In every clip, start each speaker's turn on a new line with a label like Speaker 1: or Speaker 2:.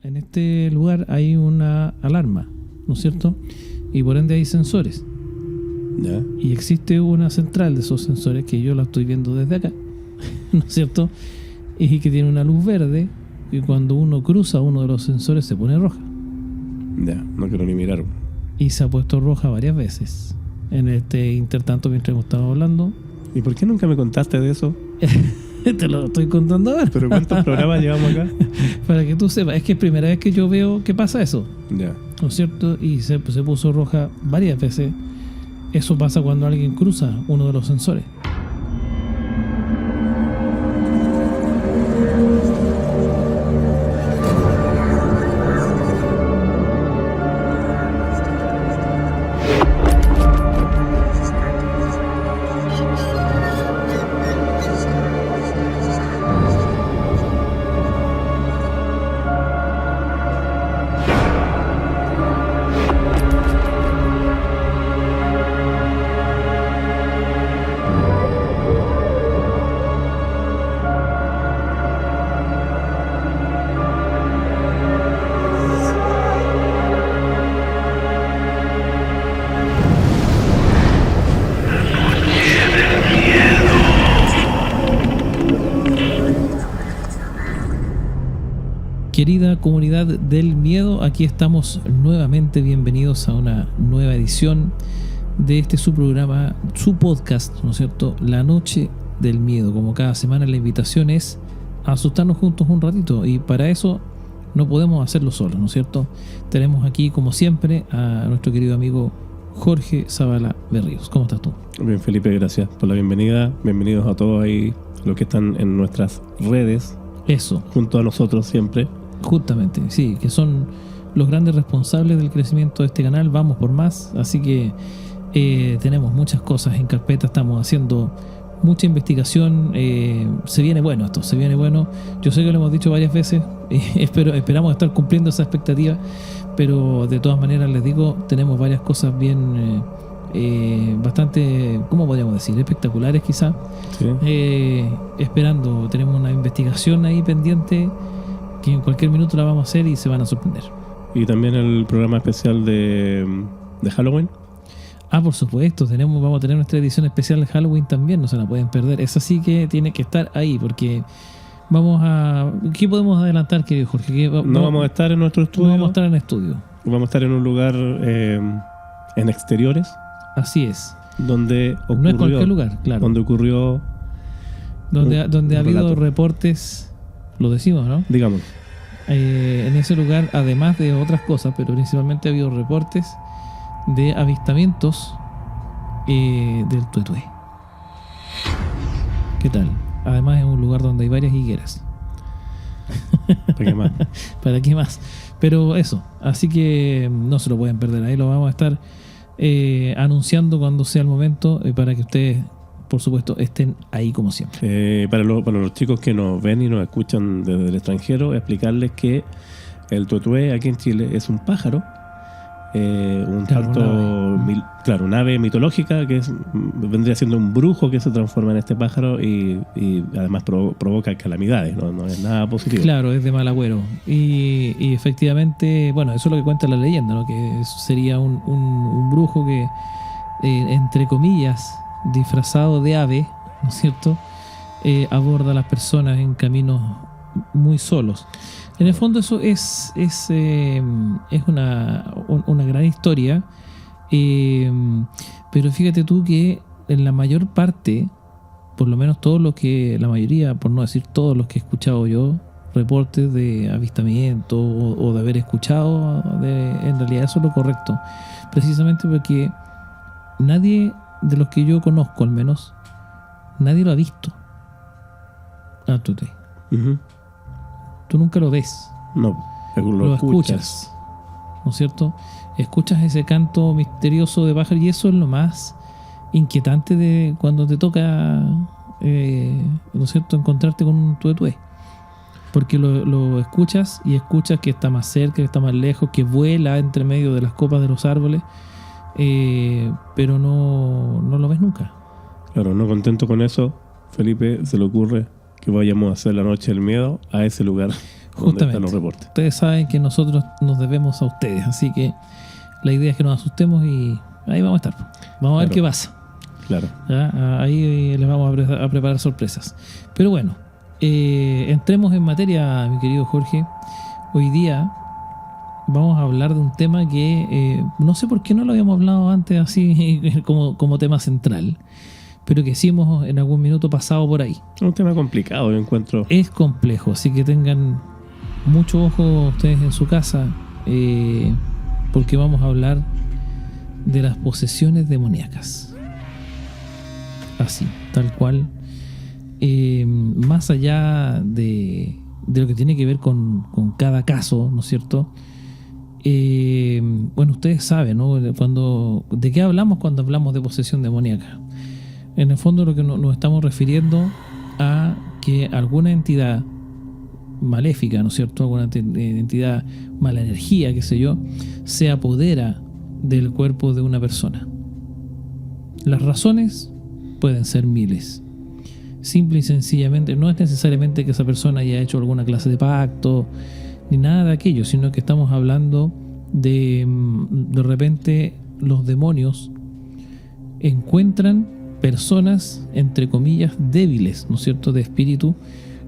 Speaker 1: en este lugar hay una alarma, ¿no es cierto? Y por ende hay sensores.
Speaker 2: ¿Ya?
Speaker 1: Y existe una central de esos sensores que yo la estoy viendo desde acá, ¿no es cierto? Y que tiene una luz verde y cuando uno cruza uno de los sensores se pone roja.
Speaker 2: Ya, no quiero ni mirar.
Speaker 1: Y se ha puesto roja varias veces en este intertanto mientras hemos estado hablando.
Speaker 2: ¿Y por qué nunca me contaste de eso?
Speaker 1: Te lo estoy contando ahora.
Speaker 2: ¿Pero cuántos programas llevamos acá?
Speaker 1: Para que tú sepas, es que es primera vez que yo veo que pasa eso,
Speaker 2: Ya.
Speaker 1: ¿no es cierto? Y se puso roja varias veces. Eso pasa cuando alguien cruza uno de los sensores. Querida comunidad del miedo, aquí estamos nuevamente, bienvenidos a una nueva edición de este su programa, su podcast, ¿no es cierto? La Noche del Miedo. Como cada semana la invitación es a asustarnos juntos un ratito y para eso no podemos hacerlo solos, ¿no es cierto? Tenemos aquí como siempre a nuestro querido amigo Jorge Zavala Berríos. ¿Cómo estás tú?
Speaker 2: Bien, Felipe, gracias por la bienvenida. Bienvenidos a todos ahí, los que están en nuestras redes,
Speaker 1: Eso,
Speaker 2: junto a nosotros siempre.
Speaker 1: justamente, sí, que son los grandes responsables del crecimiento de este canal. Vamos por más, así que tenemos muchas cosas en carpeta, estamos haciendo mucha investigación, se viene bueno esto, se viene bueno. Yo sé que lo hemos dicho varias veces, esperamos estar cumpliendo esa expectativa, pero de todas maneras les digo, tenemos varias cosas bien, bastante, ¿cómo podríamos decir? Espectaculares quizá.
Speaker 2: Sí.
Speaker 1: Esperando, tenemos una investigación ahí pendiente que en cualquier minuto la vamos a hacer y se van a sorprender.
Speaker 2: Y también el programa especial de Halloween.
Speaker 1: Ah, por supuesto, vamos a tener nuestra edición especial de Halloween también, no se la pueden perder. Esa sí que tiene que estar ahí, porque ¿qué podemos adelantar, querido Jorge?
Speaker 2: No vamos a estar en nuestro estudio.
Speaker 1: No vamos a estar en estudio.
Speaker 2: Vamos a estar en un lugar en exteriores,
Speaker 1: Así es.
Speaker 2: donde ocurrió,
Speaker 1: No es cualquier lugar, claro.
Speaker 2: donde ocurrió,
Speaker 1: Donde ha
Speaker 2: un
Speaker 1: habido
Speaker 2: relato.
Speaker 1: reportes, lo decimos, ¿no?
Speaker 2: digamos,
Speaker 1: En ese lugar, además de otras cosas, pero principalmente ha habido reportes de avistamientos del tuetué. ¿Qué tal? Además es un lugar donde hay varias higueras.
Speaker 2: ¿para qué más?
Speaker 1: ¿Para qué más? Pero eso, así que no se lo pueden perder. Ahí lo vamos a estar anunciando cuando sea el momento, para que ustedes, por supuesto, estén ahí como siempre.
Speaker 2: Para los chicos que nos ven y nos escuchan desde el extranjero, explicarles que el tuetué aquí en Chile es un pájaro, un
Speaker 1: Claro,
Speaker 2: tanto, un ave mitológica que vendría siendo un brujo que se transforma en este pájaro y además provoca calamidades, no es nada positivo.
Speaker 1: Claro, es de mal agüero. Y efectivamente, bueno, eso es lo que cuenta la leyenda, ¿no? Que sería un brujo que, entre comillas, disfrazado de ave, ¿no es cierto?, aborda a las personas en caminos muy solos. En el fondo eso es una gran historia, pero fíjate tú que en la mayor parte, por lo menos la mayoría, por no decir todos los que he escuchado yo, reportes de avistamiento o de haber escuchado, en realidad eso es lo correcto, precisamente porque nadie de los que yo conozco, al menos, nadie lo ha visto.
Speaker 2: Ujú.
Speaker 1: Tú nunca lo ves,
Speaker 2: No,
Speaker 1: lo escuchas, ¿no es cierto? Escuchas ese canto misterioso de pájaro y eso es lo más inquietante de cuando te toca, ¿no es cierto?, encontrarte con un tuetué. Porque lo escuchas y escuchas que está más cerca, que está más lejos, que vuela entre medio de las copas de los árboles, pero no lo ves nunca.
Speaker 2: Claro, no contento con eso, Felipe se le ocurre que vayamos a hacer la noche del miedo a ese lugar. donde están los reportes.
Speaker 1: Ustedes saben que nosotros nos debemos a ustedes, así que la idea es que nos asustemos y ahí vamos a estar. Vamos a ver qué pasa.
Speaker 2: Claro.
Speaker 1: ¿Ya? Ahí les vamos a preparar sorpresas. Pero bueno, entremos en materia, mi querido Jorge. Hoy día vamos a hablar de un tema que no sé por qué no lo habíamos hablado antes así como tema central, pero que sí hemos en algún minuto pasado por ahí.
Speaker 2: Es un tema complicado, yo encuentro.
Speaker 1: Es complejo, así que tengan mucho ojo ustedes en su casa, porque vamos a hablar de las posesiones demoníacas. Así, tal cual. Más allá de lo que tiene que ver con cada caso, ¿no es cierto? Bueno, ustedes saben, ¿no? ¿De qué hablamos cuando hablamos de posesión demoníaca? En el fondo lo que nos estamos refiriendo a que alguna entidad maléfica, ¿no es cierto? Alguna entidad, mala energía, qué sé yo, se apodera del cuerpo de una persona. Las razones pueden ser miles. Simple y sencillamente, no es necesariamente que esa persona haya hecho alguna clase de pacto, ni nada de aquello, sino que estamos hablando de repente los demonios encuentran personas, entre comillas, débiles, ¿no es cierto?, de espíritu,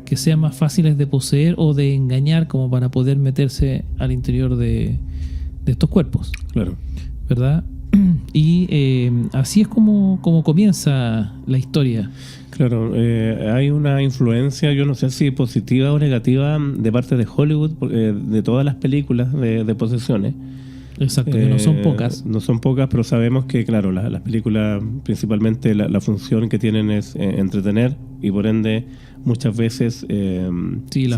Speaker 1: que sean más fáciles de poseer o de engañar como para poder meterse al interior de estos cuerpos.
Speaker 2: Claro.
Speaker 1: ¿Verdad? Y así es como comienza la historia.
Speaker 2: Claro, hay una influencia, yo no sé si positiva o negativa, de parte de Hollywood, de todas las películas de posesiones.
Speaker 1: Exacto, que no son pocas.
Speaker 2: No son pocas, pero sabemos que, claro, las películas, principalmente la función que tienen es entretener, y por ende muchas veces se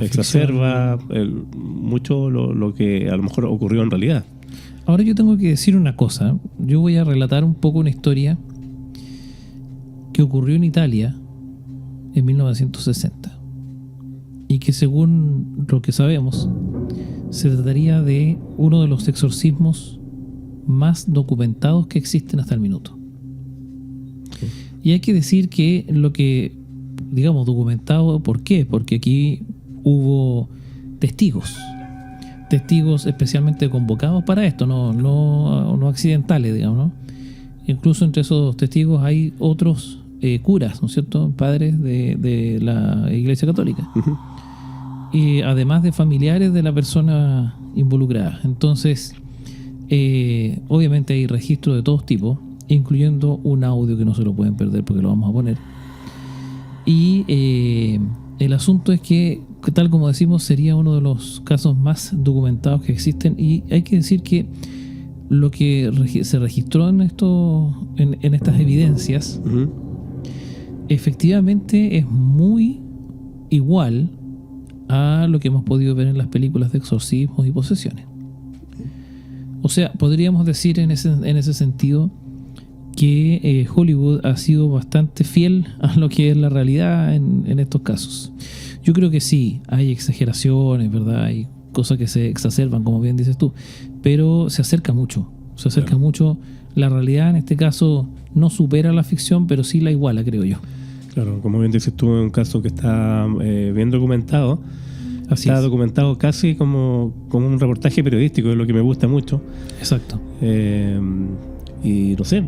Speaker 2: exacerba mucho lo que a lo mejor ocurrió en realidad.
Speaker 1: Ahora yo tengo que decir una cosa. Yo voy a relatar un poco una historia que ocurrió en Italia en 1960 y que, según lo que sabemos, se trataría de uno de los exorcismos más documentados que existen hasta el minuto.
Speaker 2: Sí.
Speaker 1: Y hay que decir que lo que, digamos, documentado, ¿por qué? Porque aquí hubo testigos especialmente convocados para esto, no accidentales, digamos, ¿no? Incluso entre esos testigos hay otros curas, ¿no es cierto?, padres de la Iglesia Católica.
Speaker 2: Uh-huh.
Speaker 1: Y además de familiares de la persona involucrada. Entonces, obviamente hay registros de todos tipos, incluyendo un audio que no se lo pueden perder porque lo vamos a poner. Y el asunto es que, tal como decimos, sería uno de los casos más documentados que existen, y hay que decir que lo que se registró en estas evidencias,
Speaker 2: Uh-huh,
Speaker 1: efectivamente es muy igual a lo que hemos podido ver en las películas de exorcismos y posesiones. O sea, podríamos decir en ese sentido que Hollywood ha sido bastante fiel a lo que es la realidad en estos casos. Yo creo que sí, hay exageraciones, ¿verdad? Hay cosas que se exacerban, como bien dices tú, pero se acerca mucho.
Speaker 2: Claro.
Speaker 1: Mucho. La realidad en este caso no supera la ficción, pero sí la iguala, creo yo.
Speaker 2: Claro, como bien dices tú, es un caso que está bien documentado.
Speaker 1: Así
Speaker 2: Está
Speaker 1: es.
Speaker 2: documentado casi como un reportaje periodístico, es lo que me gusta mucho.
Speaker 1: Exacto.
Speaker 2: Y no sé,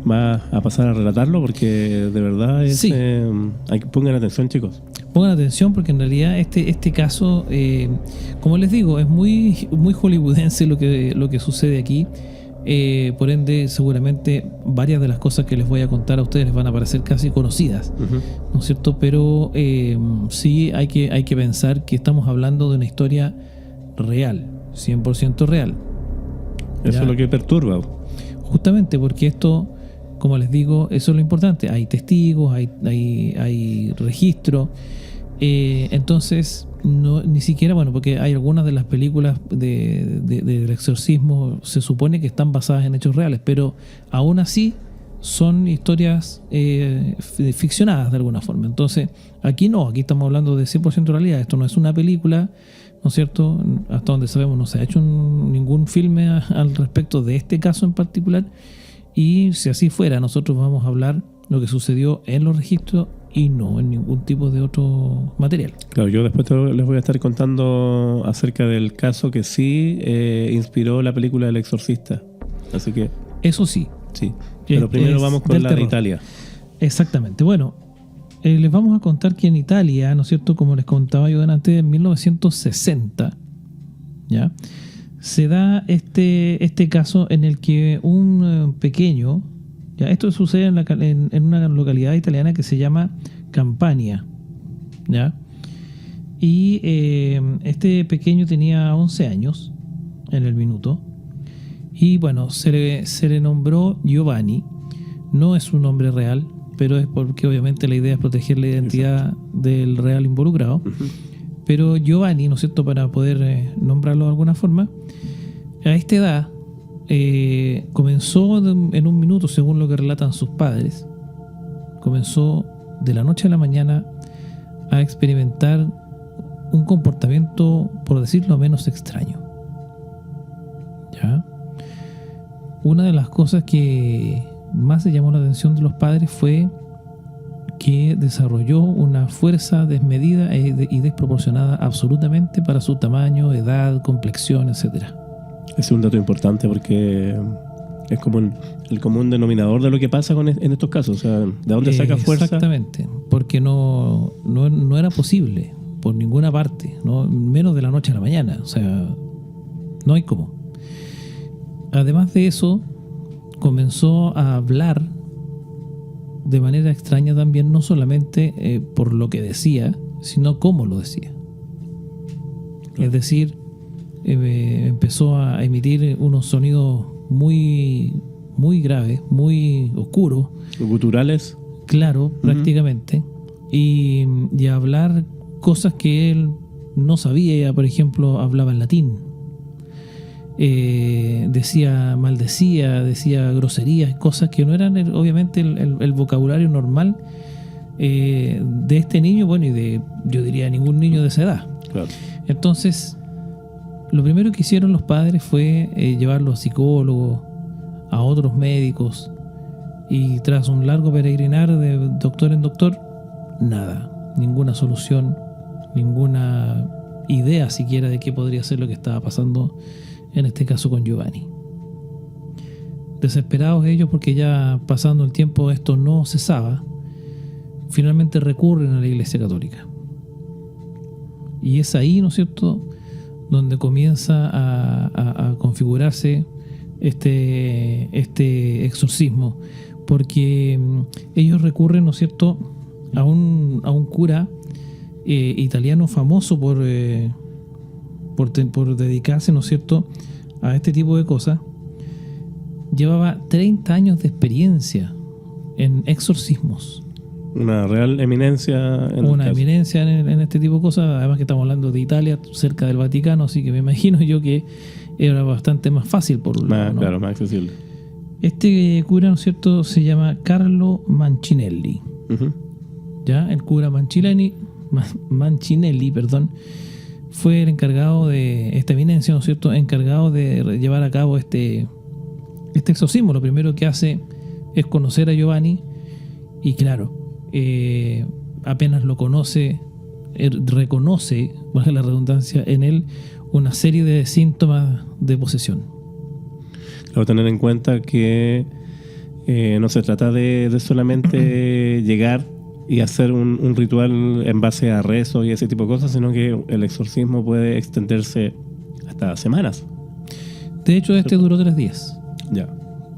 Speaker 2: va a pasar a relatarlo porque de verdad es,
Speaker 1: Sí.
Speaker 2: hay que pongan atención, chicos.
Speaker 1: Pongan atención porque en realidad este caso, como les digo, es muy, muy hollywoodense lo que sucede aquí. Por ende, seguramente varias de las cosas que les voy a contar a ustedes les van a parecer casi conocidas,
Speaker 2: Uh-huh.
Speaker 1: ¿no es cierto? Pero sí hay que pensar que estamos hablando de una historia real, 100% real.
Speaker 2: Eso
Speaker 1: Ya.
Speaker 2: es lo que perturba.
Speaker 1: Justamente porque esto, como les digo, eso es lo importante. Hay testigos, hay registro. Entonces, ni siquiera, bueno, porque hay algunas de las películas del exorcismo, se supone que están basadas en hechos reales, pero aún así son historias ficcionadas de alguna forma. Entonces, aquí estamos hablando de 100% realidad. Esto no es una película, ¿no es cierto? Hasta donde sabemos no se ha hecho ningún filme al respecto de este caso en particular, y si así fuera, nosotros vamos a hablar lo que sucedió en los registros y no en ningún tipo de otro material.
Speaker 2: Claro, yo después les voy a estar contando acerca del caso que sí inspiró la película El Exorcista. Así que...
Speaker 1: Eso sí.
Speaker 2: Sí. Pero primero vamos con la de Italia.
Speaker 1: Exactamente. Bueno, les vamos a contar que en Italia, ¿no es cierto? Como les contaba yo delante, en 1960, ¿ya? Se da este caso en el que un pequeño, ya, esto sucede en una localidad italiana que se llama Campania, ¿ya? Y este pequeño tenía 11 años en el minuto. Y bueno, se le nombró Giovanni. No es un nombre real, pero es porque obviamente la idea es proteger la identidad del real involucrado. Pero Giovanni, ¿no es cierto?, para poder nombrarlo de alguna forma, a esta edad comenzó en un minuto, según lo que relatan sus padres, comenzó de la noche a la mañana a experimentar un comportamiento, por decirlo menos, extraño. ¿Ya? Una de las cosas que más le llamó la atención de los padres fue que desarrolló una fuerza desmedida y desproporcionada absolutamente para su tamaño, edad, complexión, etcétera.
Speaker 2: Es un dato importante porque es como el común denominador de lo que pasa en estos casos. O sea, ¿de dónde saca fuerza?
Speaker 1: Exactamente, porque no era posible por ninguna parte, ¿no? Menos de la noche a la mañana. O sea, no hay cómo. Además de eso, comenzó a hablar de manera extraña también, no solamente por lo que decía, sino cómo lo decía. Es decir, empezó a emitir unos sonidos muy, muy graves, muy oscuros.
Speaker 2: ¿Guturales?
Speaker 1: Claro, prácticamente. Y a hablar cosas que él no sabía. Por ejemplo, hablaba en latín. Maldecía, decía groserías, cosas que no eran obviamente el vocabulario normal de este niño, bueno, y de, yo diría, ningún niño de esa edad.
Speaker 2: Claro.
Speaker 1: Entonces, lo primero que hicieron los padres fue llevarlo a psicólogos, a otros médicos, y tras un largo peregrinar de doctor en doctor, nada, ninguna solución, ninguna idea siquiera de qué podría ser lo que estaba pasando en este caso con Giovanni. Desesperados ellos porque ya pasando el tiempo esto no cesaba, finalmente recurren a la Iglesia Católica. Y es ahí, ¿no es cierto?, donde comienza a configurarse este exorcismo, porque ellos recurren, ¿no es cierto?, a un cura italiano famoso por dedicarse, ¿no es cierto?, a este tipo de cosas. Llevaba 30 años de experiencia en exorcismos.
Speaker 2: Una real eminencia
Speaker 1: en este tipo de cosas. Además que estamos hablando de Italia, cerca del Vaticano, así que me imagino yo que era bastante más fácil por un lado, ¿no? Claro, más accesible. Este cura, ¿no es cierto?, se llama Carlo Mancinelli. ¿Ya? El cura Mancinelli, fue el encargado de esta eminencia, ¿no es cierto?, encargado de llevar a cabo este exorcismo. Lo primero que hace es conocer a Giovanni y claro, apenas lo conoce, reconoce, baja la redundancia, en él una serie de síntomas de posesión. Claro,
Speaker 2: tener en cuenta que no se trata de solamente llegar y hacer un ritual en base a rezo y ese tipo de cosas, sino que el exorcismo puede extenderse hasta semanas.
Speaker 1: De hecho, duró 3 días.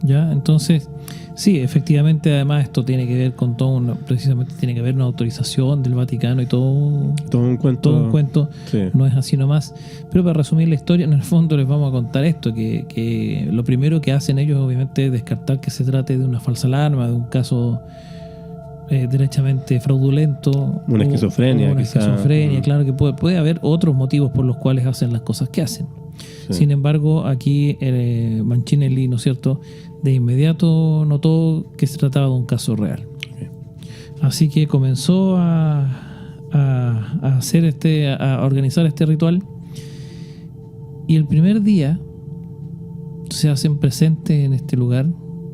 Speaker 1: Ya, entonces, sí, efectivamente, además esto tiene que ver con precisamente tiene que haber una autorización del Vaticano y todo un cuento. Sí. No es así nomás. Pero para resumir la historia, en el fondo les vamos a contar esto, que lo primero que hacen ellos obviamente es descartar que se trate de una falsa alarma, de un caso derechamente fraudulento.
Speaker 2: Una esquizofrenia.
Speaker 1: Claro que puede haber otros motivos por los cuales hacen las cosas que hacen. Sí. Sin embargo, aquí Mancinelli, ¿no es cierto?, de inmediato notó que se trataba de un caso real. Okay. Así que comenzó a hacer a organizar este ritual, y el primer día se hacen presentes en este lugar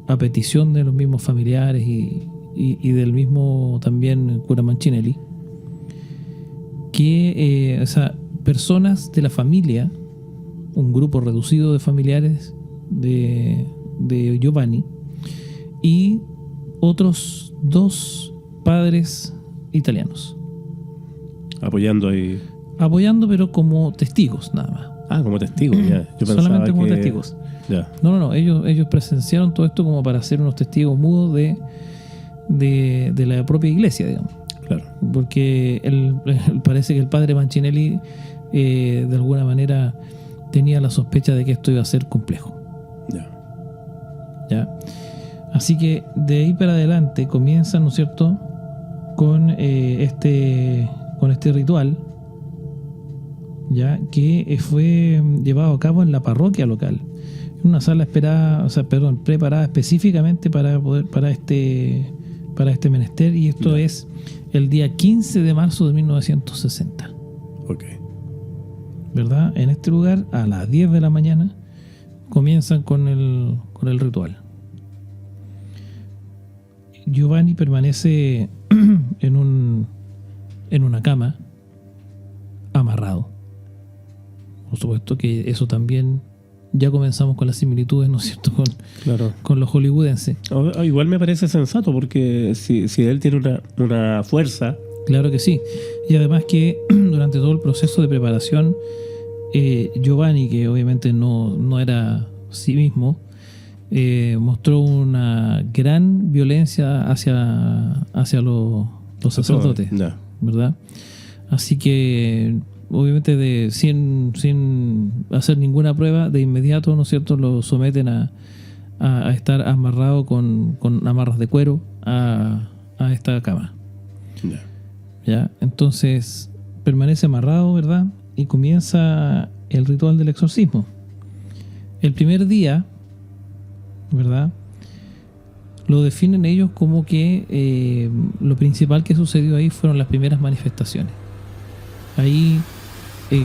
Speaker 1: a petición de los mismos familiares y y del mismo también cura Mancinelli, que personas de la familia, un grupo reducido de familiares de Giovanni y otros 2 padres italianos. Apoyando, pero como testigos nada más.
Speaker 2: Como testigos, ya. Yo
Speaker 1: solamente como testigos.
Speaker 2: Ya.
Speaker 1: No. Ellos presenciaron todo esto como para ser unos testigos mudos de la propia iglesia, digamos.
Speaker 2: Claro.
Speaker 1: Porque parece que el padre Mancinelli de alguna manera tenía la sospecha de que esto iba a ser complejo. ¿Ya? Así que de ahí para adelante comienzan, ¿no es cierto?, con este ritual, ya, que fue llevado a cabo en la parroquia local, en una sala preparada específicamente para este menester, y esto es el día 15 de marzo de 1960. ¿Verdad? En este lugar, a las 10 de la mañana, comienzan con el ritual. Giovanni permanece en una cama, amarrado. Por supuesto que eso también, ya comenzamos con las similitudes, ¿no es cierto?, con los hollywoodenses.
Speaker 2: Igual me parece sensato, porque si él tiene una fuerza...
Speaker 1: Claro que sí. Y además que durante todo el proceso de preparación, Giovanni, que obviamente no era sí mismo, mostró una gran violencia hacia los sacerdotes, ¿verdad? Así que obviamente sin hacer ninguna prueba, de inmediato, ¿no es cierto?, lo someten a estar amarrado con amarras de cuero a esta cama. ¿Ya? Entonces permanece amarrado, ¿verdad? Y comienza el ritual del exorcismo. El primer día, ¿verdad?, lo definen ellos como que lo principal que sucedió ahí fueron las primeras manifestaciones. Ahí,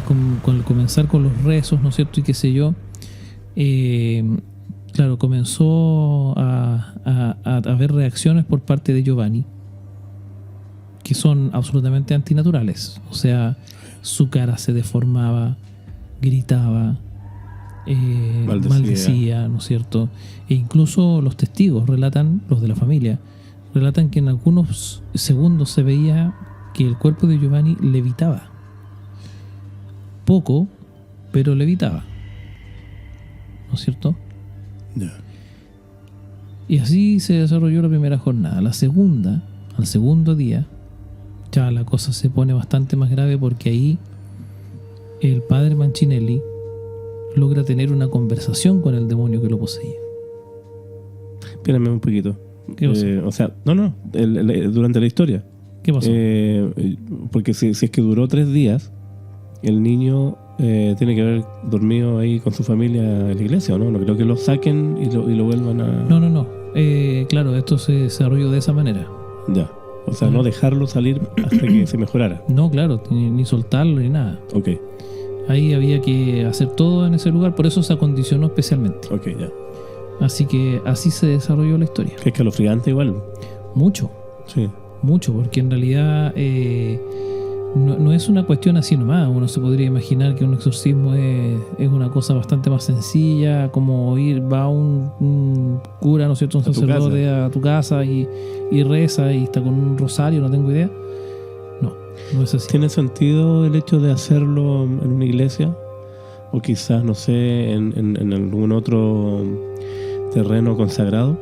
Speaker 1: con comenzar con los rezos, ¿no es cierto?, y qué sé yo, claro, comenzó a haber reacciones por parte de Giovanni que son absolutamente antinaturales. O sea, su cara se deformaba, gritaba, maldecía, ¿no es cierto? E incluso los testigos relatan, los de la familia, relatan que en algunos segundos se veía que el cuerpo de Giovanni levitaba. Poco, pero levitaba. ¿No es cierto? Y así se desarrolló la primera jornada. Al segundo día, ya la cosa se pone bastante más grave, porque ahí el padre Mancinelli logra tener una conversación con el demonio que lo poseía.
Speaker 2: Espérame un poquito.
Speaker 1: ¿Qué pasó?
Speaker 2: Durante la historia.
Speaker 1: ¿Qué pasó?
Speaker 2: Porque si es que duró 3 días, el niño tiene que haber dormido ahí con su familia en la iglesia, ¿o no? No creo que lo saquen y lo vuelvan a...
Speaker 1: No. Claro, esto se desarrolló de esa manera.
Speaker 2: Ya. O sea, no dejarlo salir hasta que se mejorara.
Speaker 1: No, claro, ni soltarlo ni nada.
Speaker 2: Ok.
Speaker 1: Ahí había que hacer todo en ese lugar, por eso se acondicionó especialmente.
Speaker 2: Ok, ya.
Speaker 1: Así que así se desarrolló la historia.
Speaker 2: Que escalofriante igual.
Speaker 1: Mucho.
Speaker 2: Sí.
Speaker 1: Mucho, porque en realidad no es una cuestión así nomás. Uno se podría imaginar que un exorcismo es una cosa bastante más sencilla, como va un cura, ¿no es cierto?, un sacerdote a tu casa y reza y está con un rosario, no tengo idea. No es así.
Speaker 2: ¿Tiene sentido el hecho de hacerlo en una iglesia? O quizás, no sé, en algún otro terreno consagrado,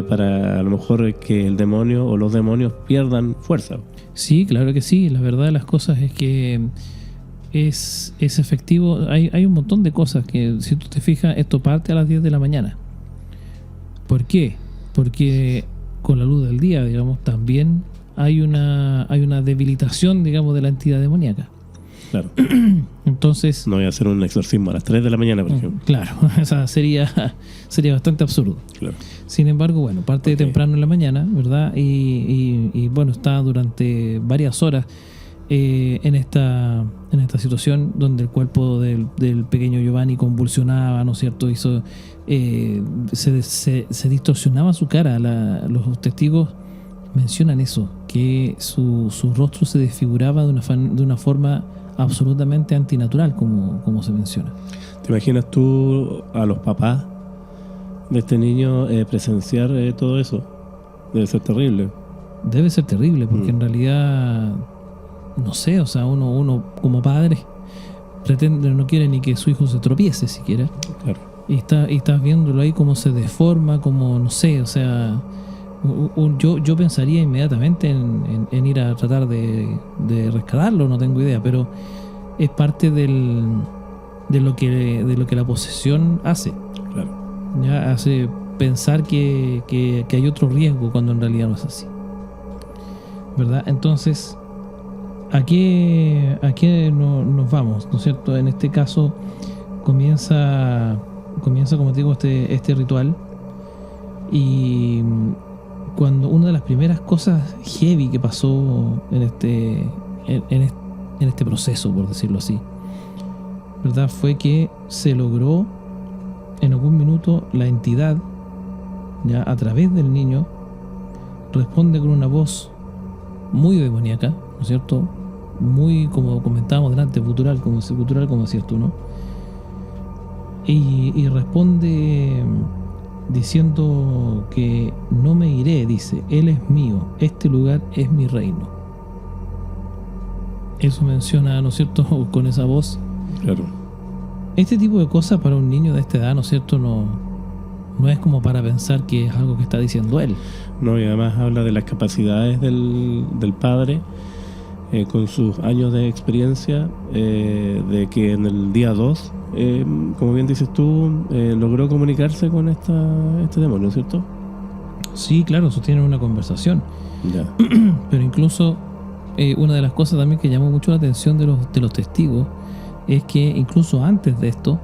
Speaker 2: para a lo mejor que el demonio o los demonios pierdan fuerza.
Speaker 1: Sí, claro que sí. La verdad de las cosas es que es efectivo. Hay un montón de cosas que, si tú te fijas, esto parte a las 10 de la mañana. ¿Por qué? Porque con la luz del día, digamos, también hay una debilitación, digamos, de la entidad demoníaca.
Speaker 2: Claro.
Speaker 1: Entonces,
Speaker 2: no voy a hacer un exorcismo a las 3 de la mañana, por ejemplo.
Speaker 1: Claro, esa sería bastante absurdo.
Speaker 2: Claro.
Speaker 1: Sin embargo, bueno, parte de temprano en la mañana, ¿verdad? Y bueno, está durante varias horas. en esta situación donde el cuerpo del pequeño Giovanni convulsionaba, ¿no es cierto? Se distorsionaba su cara. Los testigos mencionan eso, que su rostro se desfiguraba de una forma absolutamente antinatural, como se menciona.
Speaker 2: ¿Te imaginas tú a los papás de este niño presenciar todo eso? Debe ser terrible.
Speaker 1: Debe ser terrible, porque en realidad, no sé, o sea, uno como padre no quiere ni que su hijo se tropiece siquiera.
Speaker 2: Claro.
Speaker 1: Y estás viéndolo ahí como se deforma, como, no sé, o sea, yo pensaría inmediatamente en ir a tratar de rescatarlo, no tengo idea, pero es parte de lo que la posesión hace. Claro. Ya hace pensar que hay otro riesgo cuando en realidad no es así, ¿verdad? Entonces, ¿a qué nos vamos? ¿No es cierto? En este caso comienza, como te digo, este ritual, y cuando una de las primeras cosas heavy que pasó en este proceso, por decirlo así, ¿verdad? Fue que se logró en algún minuto la entidad, ya a través del niño, responde con una voz muy demoníaca, ¿no es cierto? Muy, como comentábamos delante, gutural, como decías tú, ¿no? Y responde diciendo que no me iré, dice, él es mío, este lugar es mi reino. Eso menciona, ¿no es cierto?, con esa voz.
Speaker 2: Claro.
Speaker 1: Este tipo de cosas para un niño de esta edad, ¿no es cierto?, no es como para pensar que es algo que está diciendo él.
Speaker 2: No, y además habla de las capacidades del padre, con sus años de experiencia, de que en el día 2, como bien dices tú, logró comunicarse con este demonio, ¿cierto?
Speaker 1: Sí, claro, sostienen una conversación.
Speaker 2: Ya.
Speaker 1: Pero incluso una de las cosas también que llamó mucho la atención de los testigos es que incluso antes de esto,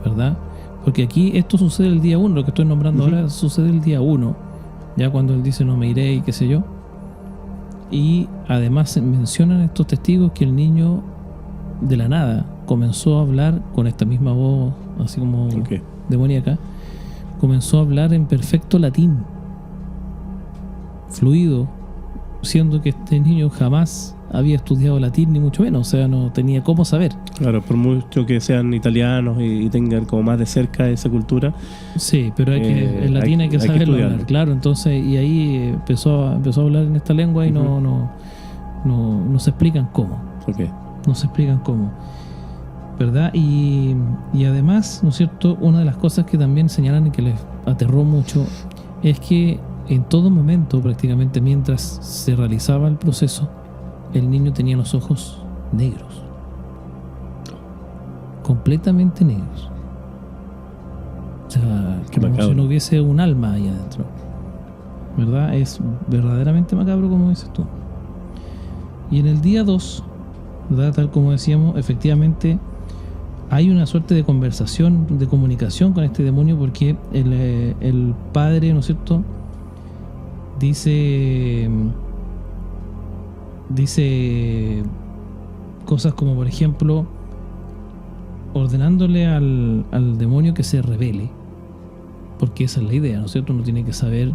Speaker 1: ¿verdad? Porque aquí esto sucede el día 1, lo que estoy nombrando ahora sucede el día 1, ya cuando él dice no me iré y qué sé yo. Y además mencionan estos testigos que el niño de la nada comenzó a hablar con esta misma voz, así como demoníaca, comenzó a hablar en perfecto latín, fluido, siendo que este niño jamás había estudiado latín, ni mucho menos, o sea, no tenía cómo saber.
Speaker 2: Claro, por mucho que sean italianos y tengan como más de cerca esa cultura.
Speaker 1: Sí, pero el latín hay que saberlo hablar, claro. Entonces, y ahí empezó a hablar en esta lengua y no se explican cómo.
Speaker 2: Okay.
Speaker 1: No se explican cómo, ¿verdad? Y además, ¿no es cierto?, una de las cosas que también señalan y que les aterró mucho es que en todo momento, prácticamente mientras se realizaba el proceso, el niño tenía los ojos negros, completamente negros, o sea, como si no hubiese un alma ahí adentro, ¿verdad? Es verdaderamente macabro, como dices tú. Y en el día 2, ¿verdad?, tal como decíamos, efectivamente hay una suerte de conversación, de comunicación con este demonio, porque el padre, ¿no es cierto?, dice cosas como, por ejemplo, ordenándole al demonio que se rebele, porque esa es la idea, ¿no es cierto? Uno tiene que saber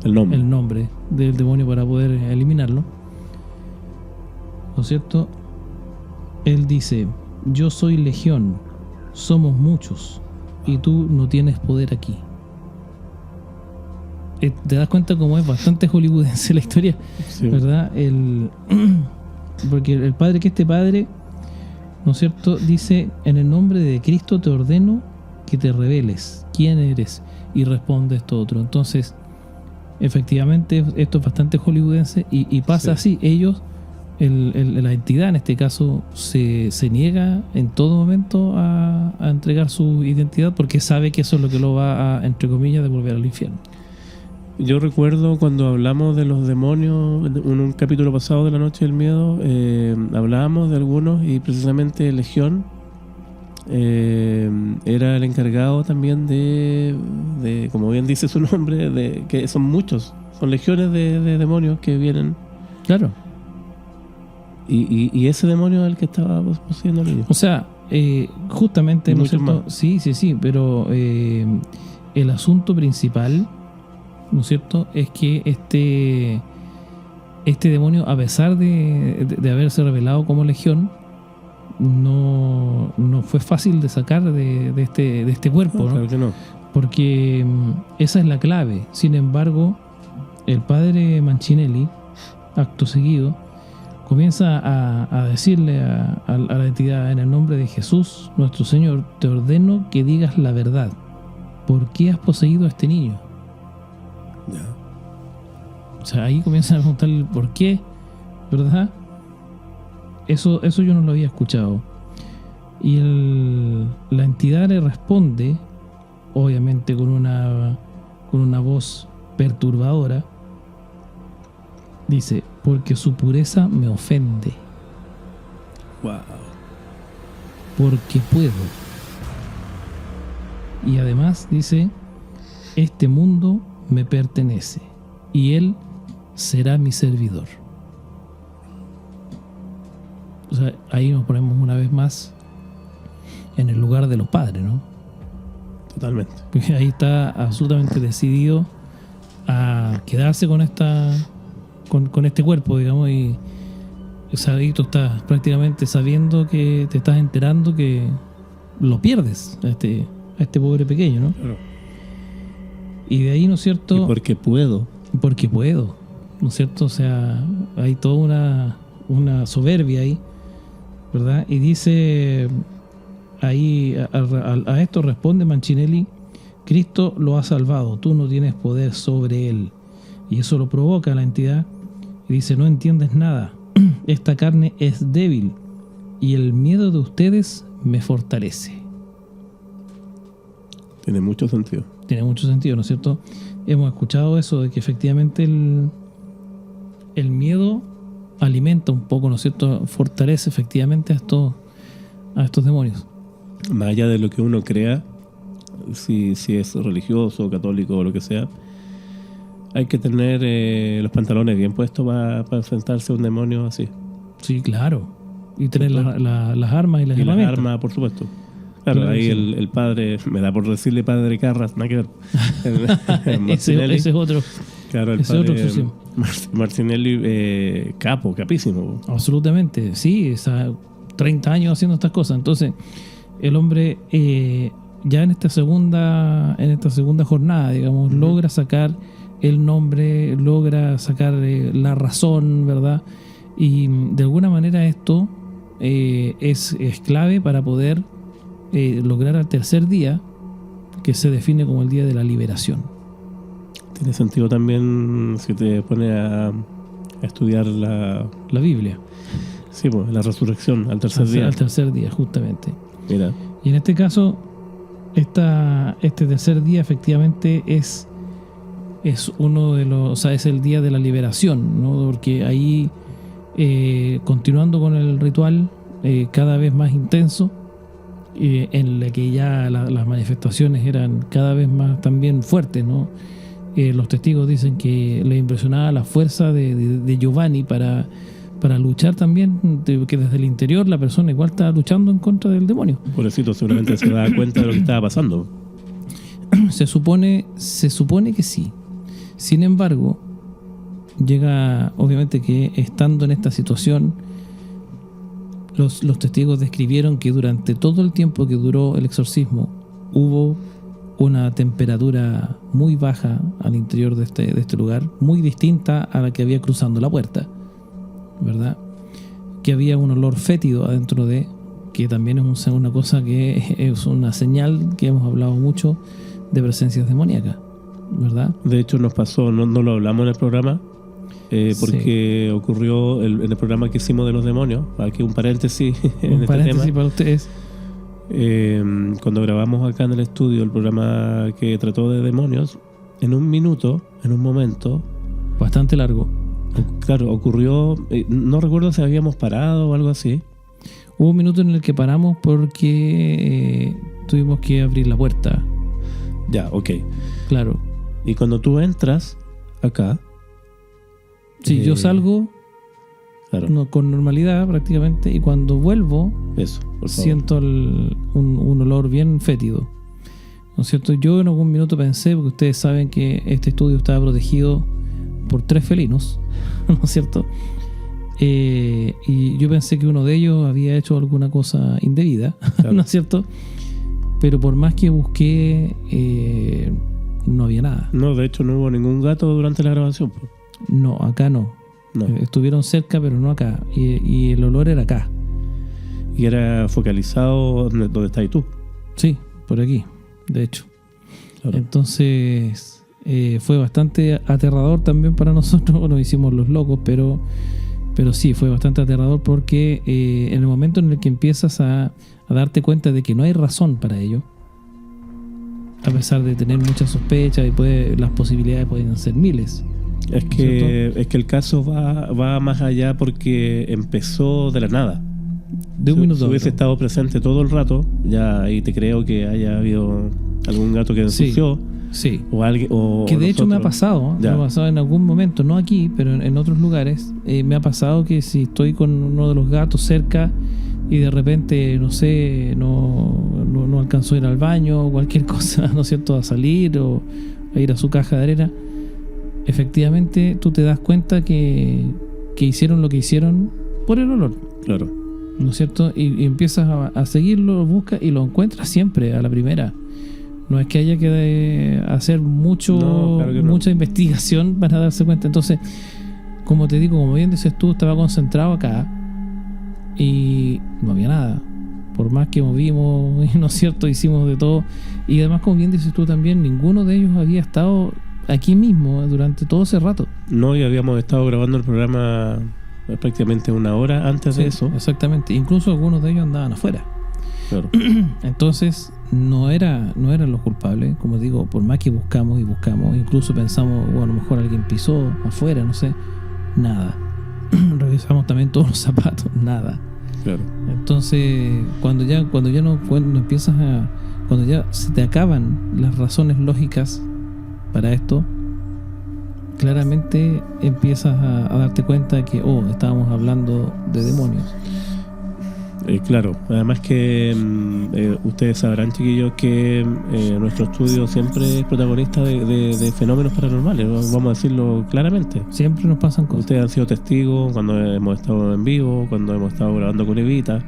Speaker 1: el nombre del demonio para poder eliminarlo, ¿no es cierto? Él dice: yo soy legión, somos muchos y tú no tienes poder aquí. Te das cuenta cómo es bastante hollywoodense la historia, sí, ¿verdad? Porque el padre, este padre, ¿no es cierto?, dice: en el nombre de Cristo te ordeno que te reveles, ¿quién eres? Y responde esto otro. Entonces, efectivamente, esto es bastante hollywoodense y pasa así. Ellos, la entidad en este caso, se niega en todo momento a entregar su identidad, porque sabe que eso es lo que lo va a, entre comillas, devolver al infierno.
Speaker 2: Yo recuerdo cuando hablamos de los demonios en un capítulo pasado de La Noche del Miedo, hablábamos de algunos, y precisamente Legión era el encargado también de, como bien dice su nombre, de que son muchos, son legiones de demonios que vienen.
Speaker 1: Claro.
Speaker 2: Y ese demonio es el que estaba poseyendo al niño.
Speaker 1: O sea, justamente, ¿no es cierto? Sí, pero el asunto principal, ¿no es cierto?, es que este demonio, a pesar de haberse revelado como legión, no fue fácil de sacar de este cuerpo, ¿no?
Speaker 2: Claro que no.
Speaker 1: Porque esa es la clave. Sin embargo, el padre Mancinelli, acto seguido, comienza a decirle a la entidad: en el nombre de Jesús, nuestro Señor, te ordeno que digas la verdad. ¿Por qué has poseído a este niño?
Speaker 2: Ya.
Speaker 1: O sea, ahí comienzan a preguntarle por qué, ¿verdad? Eso yo no lo había escuchado. Y la entidad le responde, obviamente con una voz perturbadora. Dice: porque su pureza me ofende.
Speaker 2: Wow.
Speaker 1: Porque puedo. Y además dice: este mundo me pertenece y él será mi servidor. O sea, ahí nos ponemos una vez más en el lugar de los padres, ¿no?
Speaker 2: Totalmente.
Speaker 1: Porque ahí está absolutamente decidido a quedarse con este cuerpo, digamos, y o sea, ahí tú estás prácticamente sabiendo que te estás enterando que lo pierdes a este pobre pequeño, ¿no?
Speaker 2: Claro.
Speaker 1: Y de ahí, ¿no es cierto?
Speaker 2: Y porque puedo,
Speaker 1: ¿no es cierto? O sea, hay toda una soberbia ahí, ¿verdad? Y dice ahí, a esto responde Mancinelli: Cristo lo ha salvado, tú no tienes poder sobre él. Y eso lo provoca la entidad y dice: no entiendes nada, esta carne es débil y el miedo de ustedes me fortalece.
Speaker 2: Tiene mucho sentido.
Speaker 1: Tiene mucho sentido, ¿no es cierto? Hemos escuchado eso de que efectivamente el miedo alimenta un poco, ¿no es cierto? Fortalece efectivamente a estos demonios.
Speaker 2: Más allá de lo que uno crea, si es religioso, católico o lo que sea, hay que tener los pantalones bien puestos para enfrentarse a un demonio así.
Speaker 1: Sí, claro. Y tener las armas y las herramientas.
Speaker 2: Las armas, por supuesto. Claro, ahí sí. El padre, me da por decirle padre Carras, nada que ver.
Speaker 1: ese es otro.
Speaker 2: Claro, el
Speaker 1: ese
Speaker 2: padre
Speaker 1: otro
Speaker 2: Marcinelli, capísimo.
Speaker 1: Absolutamente, sí, 30 años haciendo estas cosas. Entonces, el hombre ya en esta segunda jornada, digamos, logra sacar el nombre, logra sacar la razón, ¿verdad? Y de alguna manera esto es clave para poder lograr al tercer día, que se define como el día de la liberación.
Speaker 2: Tiene sentido también si te pones a estudiar la
Speaker 1: Biblia.
Speaker 2: Sí, pues la resurrección al tercer día.
Speaker 1: Al tercer día, justamente.
Speaker 2: Mira.
Speaker 1: Y en este caso, este tercer día efectivamente es uno de los, o sea, es el día de la liberación, ¿no? Porque ahí, continuando con el ritual cada vez más intenso, en la que ya las manifestaciones eran cada vez más también fuertes, ¿no? Los testigos dicen que le impresionaba la fuerza de Giovanni para luchar también, que desde el interior la persona igual está luchando en contra del demonio.
Speaker 2: Pobrecito, seguramente se da cuenta de lo que estaba pasando.
Speaker 1: Se supone que sí. Sin embargo, llega obviamente que estando en esta situación, los testigos describieron que durante todo el tiempo que duró el exorcismo hubo una temperatura muy baja al interior de este lugar, muy distinta a la que había cruzando la puerta, ¿verdad? Que había un olor fétido adentro que también es una cosa que es una señal que hemos hablado mucho de presencias demoníacas, ¿verdad?
Speaker 2: De hecho nos pasó, no lo hablamos en el programa, porque ocurrió en el programa que hicimos de los demonios. Aquí un paréntesis en este tema
Speaker 1: para ustedes.
Speaker 2: Cuando grabamos acá en el estudio el programa que trató de demonios, en un momento
Speaker 1: bastante largo,
Speaker 2: claro, ocurrió, no recuerdo si habíamos parado o algo así.
Speaker 1: Hubo un minuto en el que paramos porque tuvimos que abrir la puerta.
Speaker 2: Ya, ok.
Speaker 1: Claro.
Speaker 2: Y cuando tú entras acá,
Speaker 1: sí, yo salgo
Speaker 2: Claro.
Speaker 1: no, con normalidad prácticamente, y cuando vuelvo
Speaker 2: Eso, por favor.
Speaker 1: siento un olor bien fétido, ¿no es cierto? Yo en algún minuto pensé, porque ustedes saben que este estudio estaba protegido por 3 felinos, ¿no es cierto? Y yo pensé que uno de ellos había hecho alguna cosa indebida,
Speaker 2: Claro.
Speaker 1: ¿no es cierto? Pero por más que busqué, no había nada.
Speaker 2: No, de hecho no hubo ningún gato durante la grabación. Pues.
Speaker 1: No, acá no.
Speaker 2: No.
Speaker 1: Estuvieron cerca, pero no acá. Y el olor era acá.
Speaker 2: Y era focalizado donde estás tú.
Speaker 1: Sí, por aquí, de hecho.
Speaker 2: Claro.
Speaker 1: Entonces fue bastante aterrador también para nosotros. Nos hicimos los locos, pero sí, fue bastante aterrador porque en el momento en el que empiezas a darte cuenta de que no hay razón para ello, a pesar de tener muchas sospechas y las posibilidades pueden ser miles.
Speaker 2: Es que el caso va más allá porque empezó de la nada.
Speaker 1: De un minuto
Speaker 2: Si
Speaker 1: a
Speaker 2: hubiese
Speaker 1: otro.
Speaker 2: estado presente todo el rato, ya ahí te creo que haya habido algún gato que ensució.
Speaker 1: Sí.
Speaker 2: O alguien, o
Speaker 1: Que de hecho me ha
Speaker 2: nosotros.
Speaker 1: pasado,
Speaker 2: Ya.
Speaker 1: me ha pasado en algún momento, no aquí, pero en otros lugares, me ha pasado que si estoy con uno de los gatos cerca y de repente, no sé, no alcanzó a ir al baño o cualquier cosa, ¿no es cierto?, a salir o a ir a su caja de arena, efectivamente tú te das cuenta que hicieron lo que hicieron por el olor,
Speaker 2: Claro.
Speaker 1: ¿no es cierto? Y empiezas a seguirlo, lo buscas y lo encuentras siempre a la primera. No es que haya que hacer
Speaker 2: No, claro que no.
Speaker 1: mucha investigación para darse cuenta. Entonces, como te digo, como bien dices tú, estaba concentrado acá y no había nada. Por más que movimos, ¿no es cierto? Hicimos de todo. Y además, como bien dices tú también, ninguno de ellos había estado aquí mismo durante todo ese rato.
Speaker 2: No, y habíamos estado grabando el programa prácticamente una hora antes de eso.
Speaker 1: Exactamente. Incluso algunos de ellos andaban afuera.
Speaker 2: Claro.
Speaker 1: Entonces no eran los culpables, como digo, por más que buscamos y buscamos, incluso pensamos, bueno, a lo mejor alguien pisó afuera, no sé, nada. Revisamos también todos los zapatos, nada.
Speaker 2: Claro.
Speaker 1: Entonces, cuando ya se te acaban las razones lógicas para esto, claramente empiezas a darte cuenta de que, estábamos hablando de demonios.
Speaker 2: Claro, además que ustedes sabrán, chiquillos, que nuestro estudio siempre es protagonista de fenómenos paranormales, vamos a decirlo claramente.
Speaker 1: Siempre nos pasan cosas.
Speaker 2: Ustedes han sido testigos cuando hemos estado en vivo, cuando hemos estado grabando con Evita,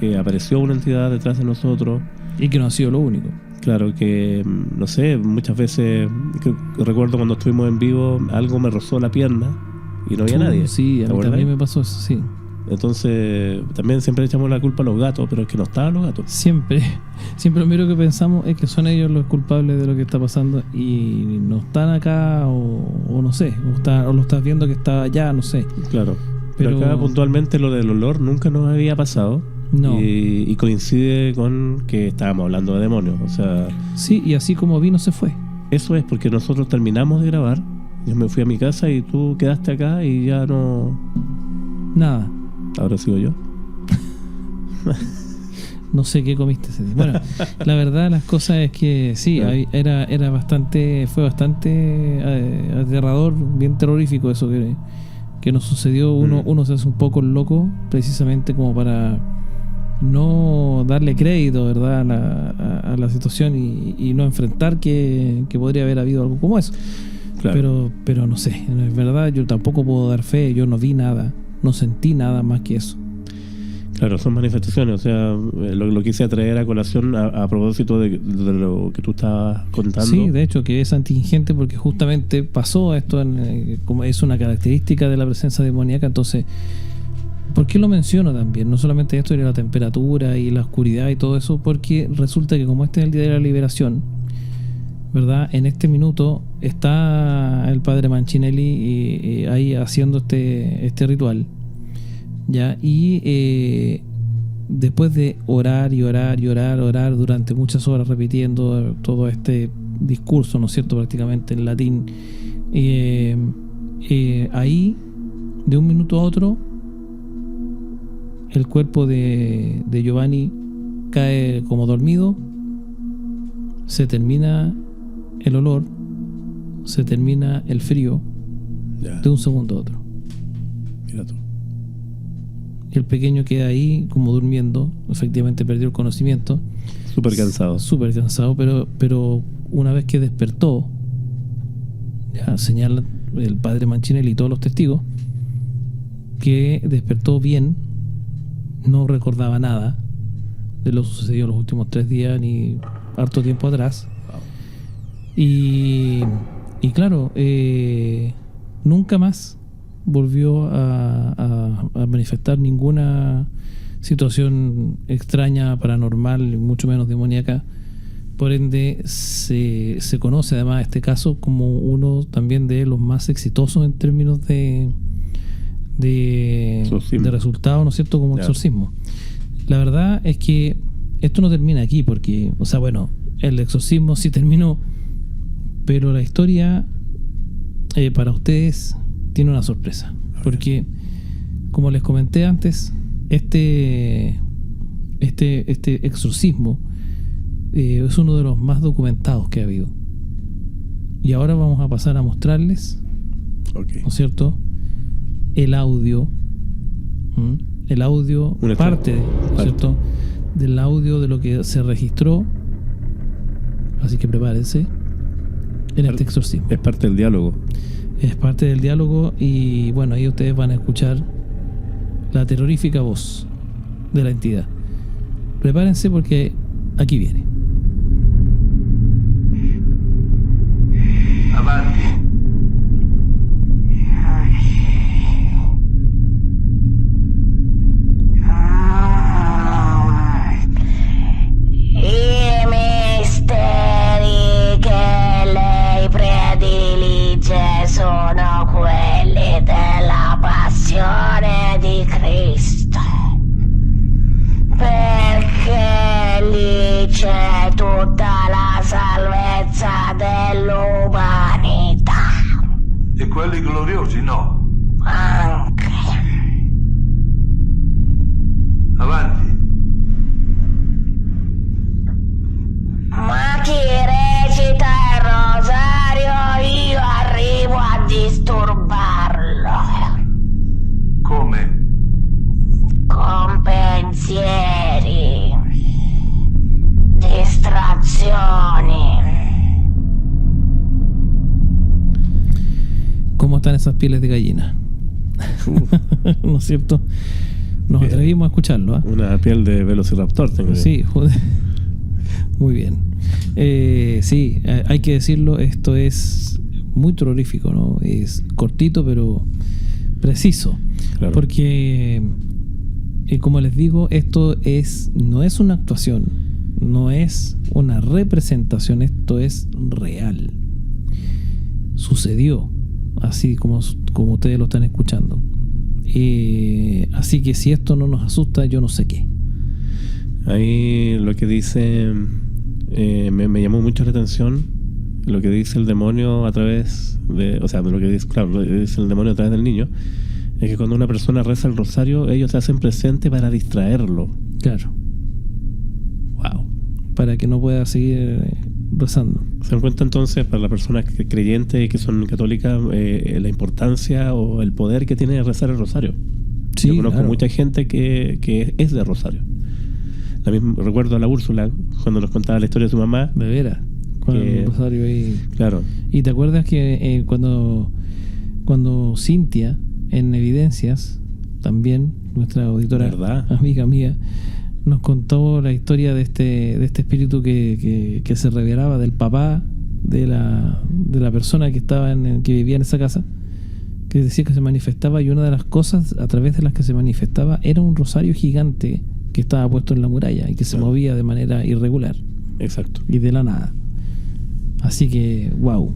Speaker 2: que apareció una entidad detrás de nosotros.
Speaker 1: Y que no ha sido lo único.
Speaker 2: Claro que, no sé, muchas veces, que recuerdo cuando estuvimos en vivo, algo me rozó la pierna y no había nadie.
Speaker 1: Sí, a
Speaker 2: ¿Te
Speaker 1: mí
Speaker 2: acuerdas?
Speaker 1: también me pasó eso, sí.
Speaker 2: Entonces, también siempre echamos la culpa a los gatos, pero es que no estaban los gatos.
Speaker 1: Siempre lo primero que pensamos es que son ellos los culpables de lo que está pasando y no están acá o no sé, o lo estás viendo que está allá, no sé.
Speaker 2: Claro. Pero acá puntualmente lo del olor nunca nos había pasado.
Speaker 1: No.
Speaker 2: Y coincide con que estábamos hablando de demonios. O sea,
Speaker 1: Sí, y así como vino se fue.
Speaker 2: eso es porque nosotros terminamos de grabar. Yo me fui a mi casa y tú quedaste acá y ya no...
Speaker 1: Nada.
Speaker 2: Ahora sigo yo.
Speaker 1: No sé qué comiste ese día. Bueno, la verdad las cosas es que sí,
Speaker 2: Claro.
Speaker 1: fue bastante aterrador, bien terrorífico eso que nos sucedió. Uno se hace un poco loco precisamente como para no darle crédito, ¿verdad?, a la situación y no enfrentar que podría haber habido algo como eso.
Speaker 2: Claro.
Speaker 1: Pero no sé, es verdad, yo tampoco puedo dar fe, yo no vi nada, no sentí nada más que eso.
Speaker 2: Claro, son manifestaciones. O sea, lo quise traer a colación a propósito de lo que tú estabas contando.
Speaker 1: Sí, de hecho que es antingente porque justamente pasó esto, como es una característica de la presencia demoníaca. Entonces, ¿por qué lo menciono también? No solamente esto, era la temperatura y la oscuridad y todo eso, porque resulta que como este es el día de la liberación, ¿verdad? En este minuto está el padre Mancinelli y ahí haciendo este ritual, ¿ya? Y después de orar y orar y orar durante muchas horas repitiendo todo este discurso, ¿no es cierto?, prácticamente en latín, ahí de un minuto a otro el cuerpo de Giovanni cae como dormido, se termina el olor, se termina el frío
Speaker 2: Ya,
Speaker 1: de un segundo a otro.
Speaker 2: mira tú.
Speaker 1: y el pequeño queda ahí como durmiendo. Efectivamente perdió el conocimiento.
Speaker 2: Súper cansado,
Speaker 1: pero una vez que despertó, ya señala el padre Manchinelli y todos los testigos que despertó bien, no recordaba nada de lo sucedido los últimos 3 días ni harto tiempo atrás. Y claro, nunca más volvió a manifestar ninguna situación extraña, paranormal, mucho menos demoníaca. Por ende, se conoce además este caso como uno también de los más exitosos en términos de resultados, ¿no es cierto?, como exorcismo. La verdad es que esto no termina aquí, porque, o sea, bueno, el exorcismo sí terminó, pero la historia para ustedes tiene una sorpresa, porque como les comenté antes, este exorcismo es uno de los más documentados que ha habido, y ahora vamos a pasar a mostrarles, ¿no es cierto?, el audio, parte, ¿cierto?, del audio de lo que se registró. Así que prepárense en este exorcismo.
Speaker 2: Es parte del diálogo.
Speaker 1: Es parte del diálogo, y bueno, ahí ustedes van a escuchar la terrorífica voz de la entidad. Prepárense porque aquí viene.
Speaker 3: Avanti.
Speaker 4: I misteri che lei predilige sono quelli della passione di Cristo, perché lì c'è tutta la salvezza dell'umanità.
Speaker 3: E quelli gloriosi no.
Speaker 4: Anche.
Speaker 3: Avanti.
Speaker 4: Ma chi recita il rosario io arrivo a disturbarlo.
Speaker 3: Come?
Speaker 4: Con pensieri, distrazioni.
Speaker 1: ¿Cómo están esas pieles de gallina? ¿No es cierto? Nos atrevimos a escucharlo, ¿eh?
Speaker 2: Una piel de velociraptor tengo.
Speaker 1: Sí, joder. Muy bien. Sí, hay que decirlo, esto es muy terrorífico, ¿no? Es cortito pero preciso.
Speaker 2: Claro.
Speaker 1: Porque, como les digo, esto no es una actuación, no es una representación, esto es real. Sucedió, así como ustedes lo están escuchando. Así que si esto no nos asusta, yo no sé qué.
Speaker 2: Ahí lo que dice me llamó mucho la atención lo que dice el demonio a través de, o sea, lo que dice el demonio a través del niño, es que cuando una persona reza el rosario, ellos se hacen presente para distraerlo.
Speaker 1: Claro.
Speaker 2: Wow.
Speaker 1: Para que no pueda seguir rezando.
Speaker 2: Se dan cuenta entonces, para las personas creyentes y que son católicas, la importancia o el poder que tiene rezar el rosario.
Speaker 1: Sí,
Speaker 2: yo conozco
Speaker 1: claro.
Speaker 2: mucha gente que es de rosario. Recuerdo a la Úrsula cuando nos contaba la historia de su mamá.
Speaker 1: De veras. Con el rosario ahí.
Speaker 2: Claro.
Speaker 1: Y te acuerdas que cuando Cintia, en Evidencias, también, nuestra auditora,
Speaker 2: ¿verdad?,
Speaker 1: amiga mía, nos contó la historia de este espíritu que se revelaba del papá de la persona que estaba que vivía en esa casa, que decía que se manifestaba, y una de las cosas a través de las que se manifestaba era un rosario gigante que estaba puesto en la muralla y que se movía de manera irregular.
Speaker 2: Exacto.
Speaker 1: Y de la nada. Así que, wow,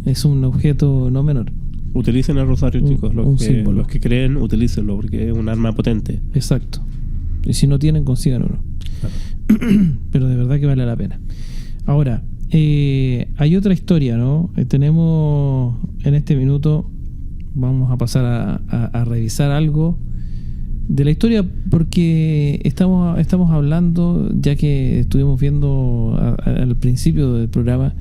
Speaker 1: es un objeto no menor.
Speaker 2: Utilicen el rosario, chicos.
Speaker 1: Símbolo.
Speaker 2: Los que creen, utilícenlo, porque es un arma potente.
Speaker 1: Exacto. Y si no tienen, consigan uno.
Speaker 2: Claro.
Speaker 1: Pero de verdad que vale la pena. Ahora, hay otra historia, ¿no? Tenemos en este minuto, vamos a pasar a revisar algo de la historia, porque estamos hablando, ya que estuvimos viendo al principio del programa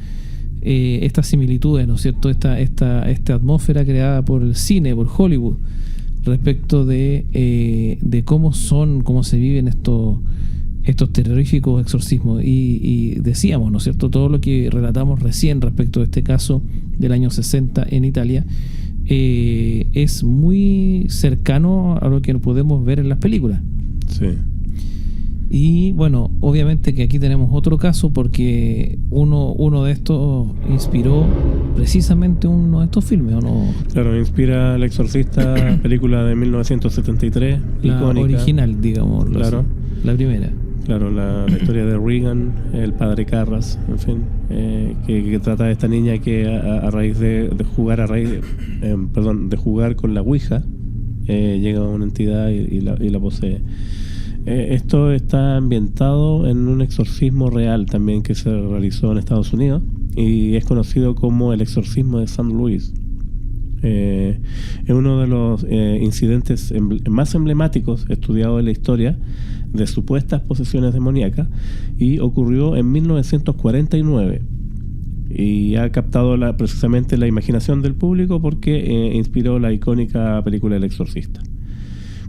Speaker 1: estas similitudes, ¿no es cierto? Esta atmósfera creada por el cine, por Hollywood, respecto de cómo se viven estos terroríficos exorcismos. Y decíamos, ¿no es cierto?, todo lo que relatamos recién respecto de este caso del año 60 en Italia es muy cercano a lo que podemos ver en las películas.
Speaker 2: Sí.
Speaker 1: Y bueno, obviamente que aquí tenemos otro caso porque uno de estos inspiró precisamente uno de estos filmes, ¿o no?
Speaker 2: Claro, inspira El Exorcista, película de 1973,
Speaker 1: la
Speaker 2: icónica.
Speaker 1: Original, digamos.
Speaker 2: Claro.
Speaker 1: La primera.
Speaker 2: Claro, la historia de Regan, el padre Carras, en fin, que trata de esta niña que a raíz de jugar con la Ouija, llega a una entidad y la posee. Esto está ambientado en un exorcismo real también que se realizó en Estados Unidos y es conocido como el exorcismo de St. Louis. Es uno de los incidentes más emblemáticos estudiados en la historia de supuestas posesiones demoníacas y ocurrió en 1949 y ha captado precisamente la imaginación del público porque inspiró la icónica película El Exorcista.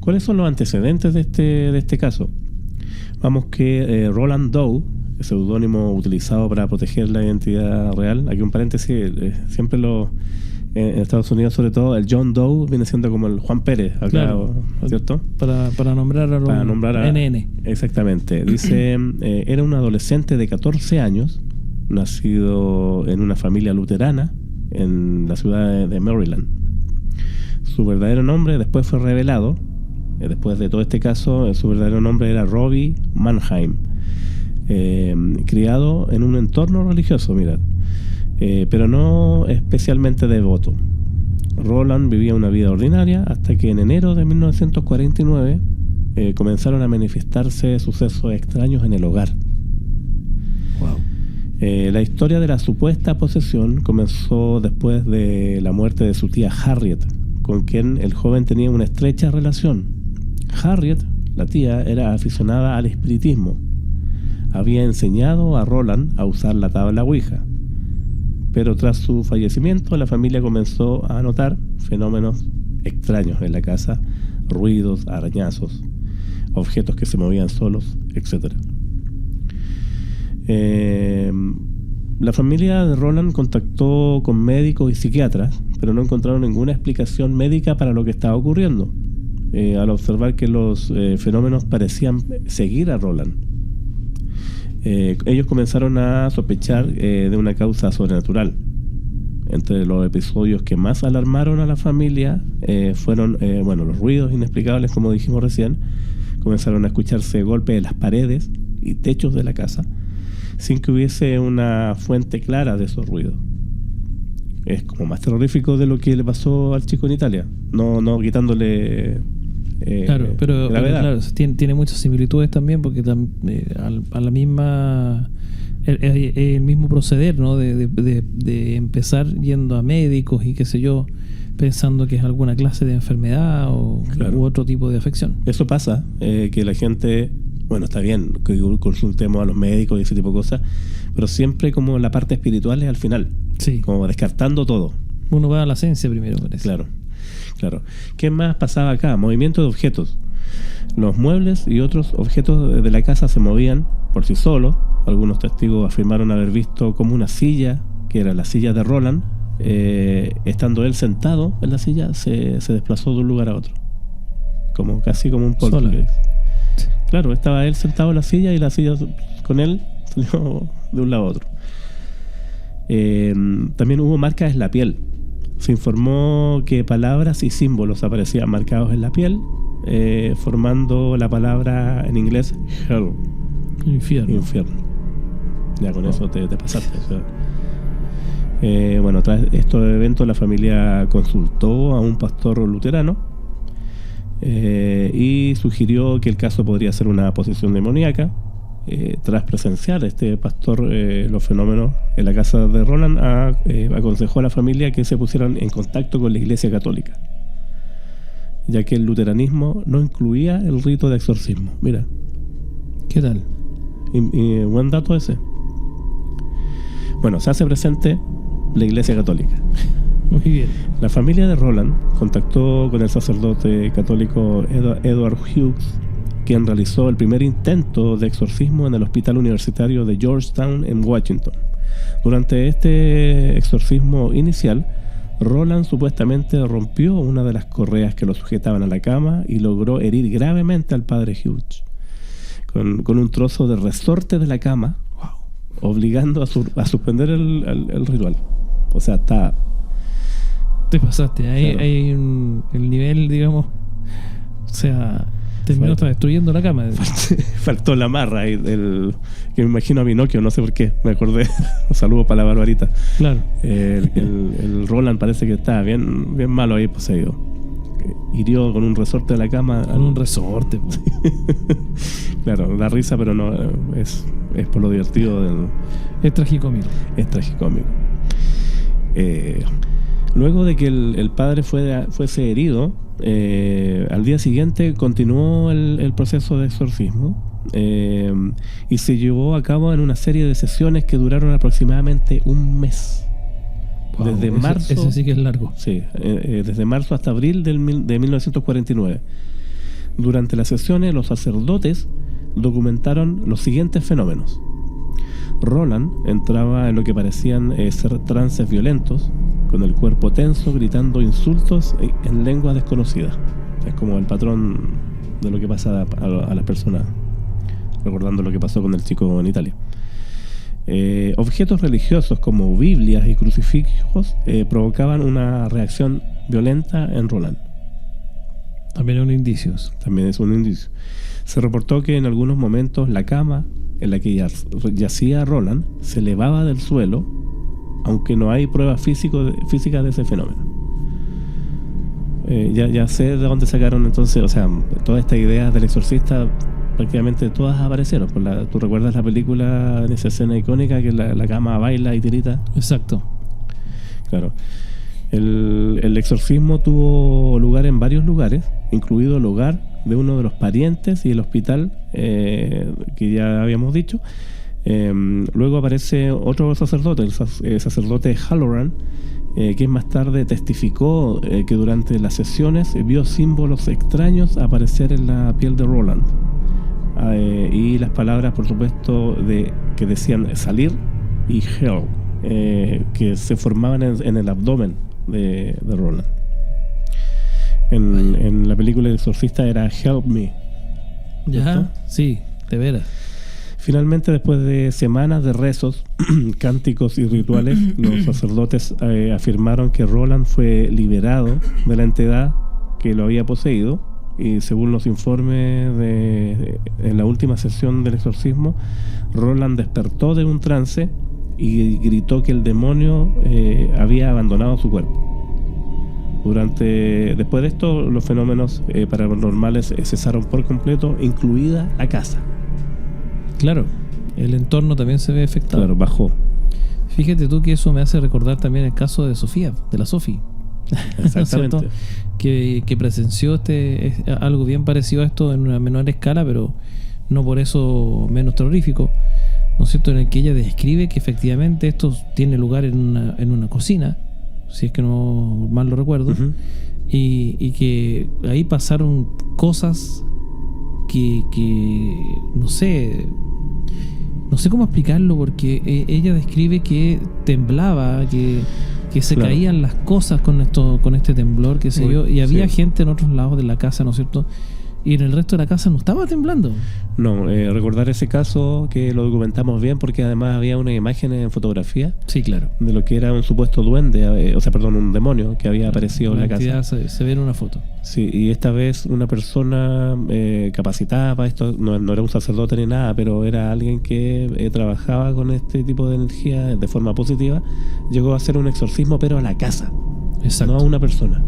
Speaker 2: ¿Cuáles son los antecedentes de este caso? Vamos que Roland Doe, el seudónimo utilizado para proteger la identidad real, aquí un paréntesis, siempre en Estados Unidos sobre todo, el John Doe viene siendo como el Juan Pérez, acá,
Speaker 1: claro,
Speaker 2: ¿cierto?
Speaker 1: Para nombrar a los NN.
Speaker 2: Exactamente. Dice, era un adolescente de 14 años, nacido en una familia luterana en la ciudad de Maryland. Su verdadero nombre después fue revelado. Después de todo este caso, su verdadero nombre era Robbie Mannheim. Criado en un entorno religioso, mirad, pero no especialmente devoto. Roland vivía una vida ordinaria hasta que en enero de 1949 comenzaron a manifestarse sucesos extraños en el hogar.
Speaker 1: Wow.
Speaker 2: La historia de la supuesta posesión comenzó después de la muerte de su tía Harriet, con quien el joven tenía una estrecha relación. Harriet, la tía, era aficionada al espiritismo. Había enseñado a Roland a usar la tabla Ouija. Pero tras su fallecimiento, la familia comenzó a notar fenómenos extraños en la casa, ruidos, arañazos, objetos que se movían solos, etc. La familia de Roland contactó con médicos y psiquiatras, pero no encontraron ninguna explicación médica para lo que estaba ocurriendo, al observar que los fenómenos parecían seguir a Roland. Ellos comenzaron a sospechar de una causa sobrenatural. Entre los episodios que más alarmaron a la familia fueron los ruidos inexplicables, como dijimos recién. Comenzaron a escucharse golpes en las paredes y techos de la casa, sin que hubiese una fuente clara de esos ruidos. Es como más terrorífico de lo que le pasó al chico en Italia, no quitándole
Speaker 1: claro, pero claro, tiene muchas similitudes también, porque a la misma el mismo proceder, ¿no? de empezar yendo a médicos y qué sé yo, pensando que es alguna clase de enfermedad u otro tipo de afección.
Speaker 2: Eso pasa, que la gente, bueno, está bien que consultemos a los médicos y ese tipo de cosas, pero siempre como la parte espiritual es al final,
Speaker 1: sí, como
Speaker 2: descartando todo.
Speaker 1: Uno va a la esencia primero, parece.
Speaker 2: Claro. ¿Qué más pasaba acá? Movimiento de objetos. Los muebles y otros objetos de la casa se movían por sí solos. Algunos testigos afirmaron haber visto como una silla, que era la silla de Roland, estando él sentado en la silla, se desplazó de un lugar a otro. Casi como un poltergeist. Claro, estaba él sentado en la silla y la silla con él salió de un lado a otro. También hubo marcas en la piel. Se informó que palabras y símbolos aparecían marcados en la piel, formando la palabra en inglés hell, infierno. Ya con eso te pasaste. O sea. Tras estos eventos la familia consultó a un pastor luterano y sugirió que el caso podría ser una posesión demoníaca. Tras presenciar este pastor los fenómenos en la casa de Roland, aconsejó a la familia que se pusieran en contacto con la Iglesia Católica, ya que el luteranismo no incluía el rito de exorcismo. Mira,
Speaker 1: ¿qué tal?
Speaker 2: Y buen dato ese. Bueno, se hace presente la Iglesia Católica.
Speaker 1: Muy bien.
Speaker 2: La familia de Roland contactó con el sacerdote católico Edward Hughes, quien realizó el primer intento de exorcismo en el hospital universitario de Georgetown en Washington. Durante este exorcismo inicial, Roland supuestamente rompió una de las correas que lo sujetaban a la cama y logró herir gravemente al padre Hughes con un trozo de resorte de la cama, obligando a suspender el ritual. O sea,
Speaker 1: te pasaste, ahí
Speaker 2: claro.
Speaker 1: Hay el nivel, digamos, o sea, terminó destruyendo la cama.
Speaker 2: Faltó la marra ahí que me imagino a Pinocchio, no sé por qué, me acordé. Un saludo para la Barbarita.
Speaker 1: Claro.
Speaker 2: El Roland parece que estaba bien malo ahí poseído. Hirió con un resorte de la cama.
Speaker 1: Con un resorte.
Speaker 2: Claro, da risa, pero no es por lo divertido.
Speaker 1: Es tragicómico.
Speaker 2: Es tragicómico. Luego de que el padre fuese herido, al día siguiente continuó el proceso de exorcismo y se llevó a cabo en una serie de sesiones que duraron aproximadamente un mes.
Speaker 1: Wow,
Speaker 2: desde marzo.
Speaker 1: Ese sí que es largo.
Speaker 2: Sí, desde marzo hasta abril de 1949. Durante las sesiones, los sacerdotes documentaron los siguientes fenómenos. Roland entraba en lo que parecían ser trances violentos, con el cuerpo tenso, gritando insultos en lengua desconocida. Es como el patrón de lo que pasa a las personas, recordando lo que pasó con el chico en Italia. Objetos religiosos como Biblias y crucifijos provocaban una reacción violenta en Roland.
Speaker 1: También es un indicio.
Speaker 2: También es un indicio. Se reportó que en algunos momentos la cama en la que yacía Roland se elevaba del suelo, aunque no hay pruebas físicas de ese fenómeno. Ya sé de dónde sacaron entonces, o sea, todas estas ideas del exorcista, prácticamente todas aparecieron. ¿Tú recuerdas la película en esa escena icónica que la cama baila y tirita?
Speaker 1: Exacto.
Speaker 2: Claro. El exorcismo tuvo lugar en varios lugares, incluido el hogar de uno de los parientes y el hospital que ya habíamos dicho. Luego aparece otro sacerdote, el sacerdote Halloran, que más tarde testificó que durante las sesiones vio símbolos extraños aparecer en la piel de Roland. Y las palabras, por supuesto, que decían salir y hell, que se formaban en el abdomen de Roland. En la película El Exorcista era Help Me.
Speaker 1: Ya, sí, de veras.
Speaker 2: Finalmente, después de semanas de rezos, cánticos y rituales, los sacerdotes afirmaron que Roland fue liberado de la entidad que lo había poseído. Y según los informes en la última sesión del exorcismo, Roland despertó de un trance y gritó que el demonio había abandonado su cuerpo. Después de esto, los fenómenos paranormales cesaron por completo, incluida la casa.
Speaker 1: Claro, el entorno también se ve afectado.
Speaker 2: Claro, bajó.
Speaker 1: Fíjate tú que eso me hace recordar también el caso de Sofía, de la Sofi.
Speaker 2: Exactamente.
Speaker 1: que presenció algo bien parecido a esto en una menor escala, pero no por eso menos terrorífico, ¿no es cierto? En el que ella describe que efectivamente esto tiene lugar en una cocina, si es que no mal lo recuerdo,
Speaker 2: Uh-huh.
Speaker 1: y que ahí pasaron cosas que no sé cómo explicarlo, porque ella describe que temblaba, que se
Speaker 2: Claro.
Speaker 1: caían las cosas con este temblor, qué sé
Speaker 2: Uy,
Speaker 1: yo, y había
Speaker 2: sí.
Speaker 1: gente en otros lados de la casa, ¿no es cierto? Y en el resto de la casa no estaba temblando.
Speaker 2: No, recordar ese caso que lo documentamos bien, porque además había unas imágenes en fotografía
Speaker 1: Sí, claro.
Speaker 2: de lo que era un supuesto duende, un demonio que había aparecido en la casa.
Speaker 1: Se ve en una foto.
Speaker 2: Sí, y esta vez una persona capacitada para esto, no era un sacerdote ni nada, pero era alguien que trabajaba con este tipo de energía de forma positiva, llegó a hacer un exorcismo, pero a la casa,
Speaker 1: Exacto.
Speaker 2: no a una persona.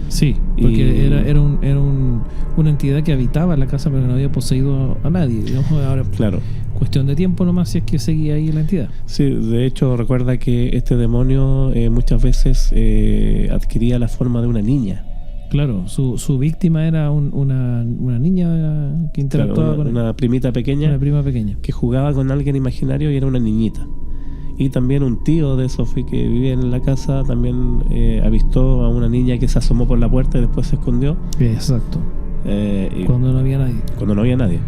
Speaker 1: Sí, porque
Speaker 2: Y-
Speaker 1: era una entidad que habitaba la casa, pero que no había poseído a nadie. Digamos, ahora,
Speaker 2: Claro.
Speaker 1: cuestión de tiempo nomás si es que seguía ahí la entidad.
Speaker 2: Sí, de hecho recuerda que este demonio muchas veces adquiría la forma de una niña.
Speaker 1: Claro, su víctima era una niña que interactuaba
Speaker 2: Claro,
Speaker 1: con
Speaker 2: una primita pequeña
Speaker 1: una prima pequeña.
Speaker 2: que jugaba con alguien imaginario y era una niñita. Y también un tío de Sophie que vivía en la casa también avistó a una niña que se asomó por la puerta y después se escondió.
Speaker 1: Exacto. Cuando no había nadie.
Speaker 2: Cuando no había nadie.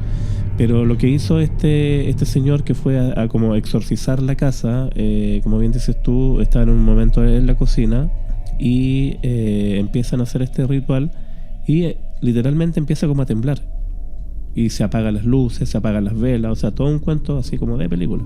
Speaker 2: Pero lo que hizo este señor que fue a como exorcizar la casa, como bien dices tú, estaba en un momento en la cocina y empiezan a hacer este ritual y literalmente empieza como a temblar. Y se apagan las luces, se apagan las velas, o sea, todo un cuento así como de película.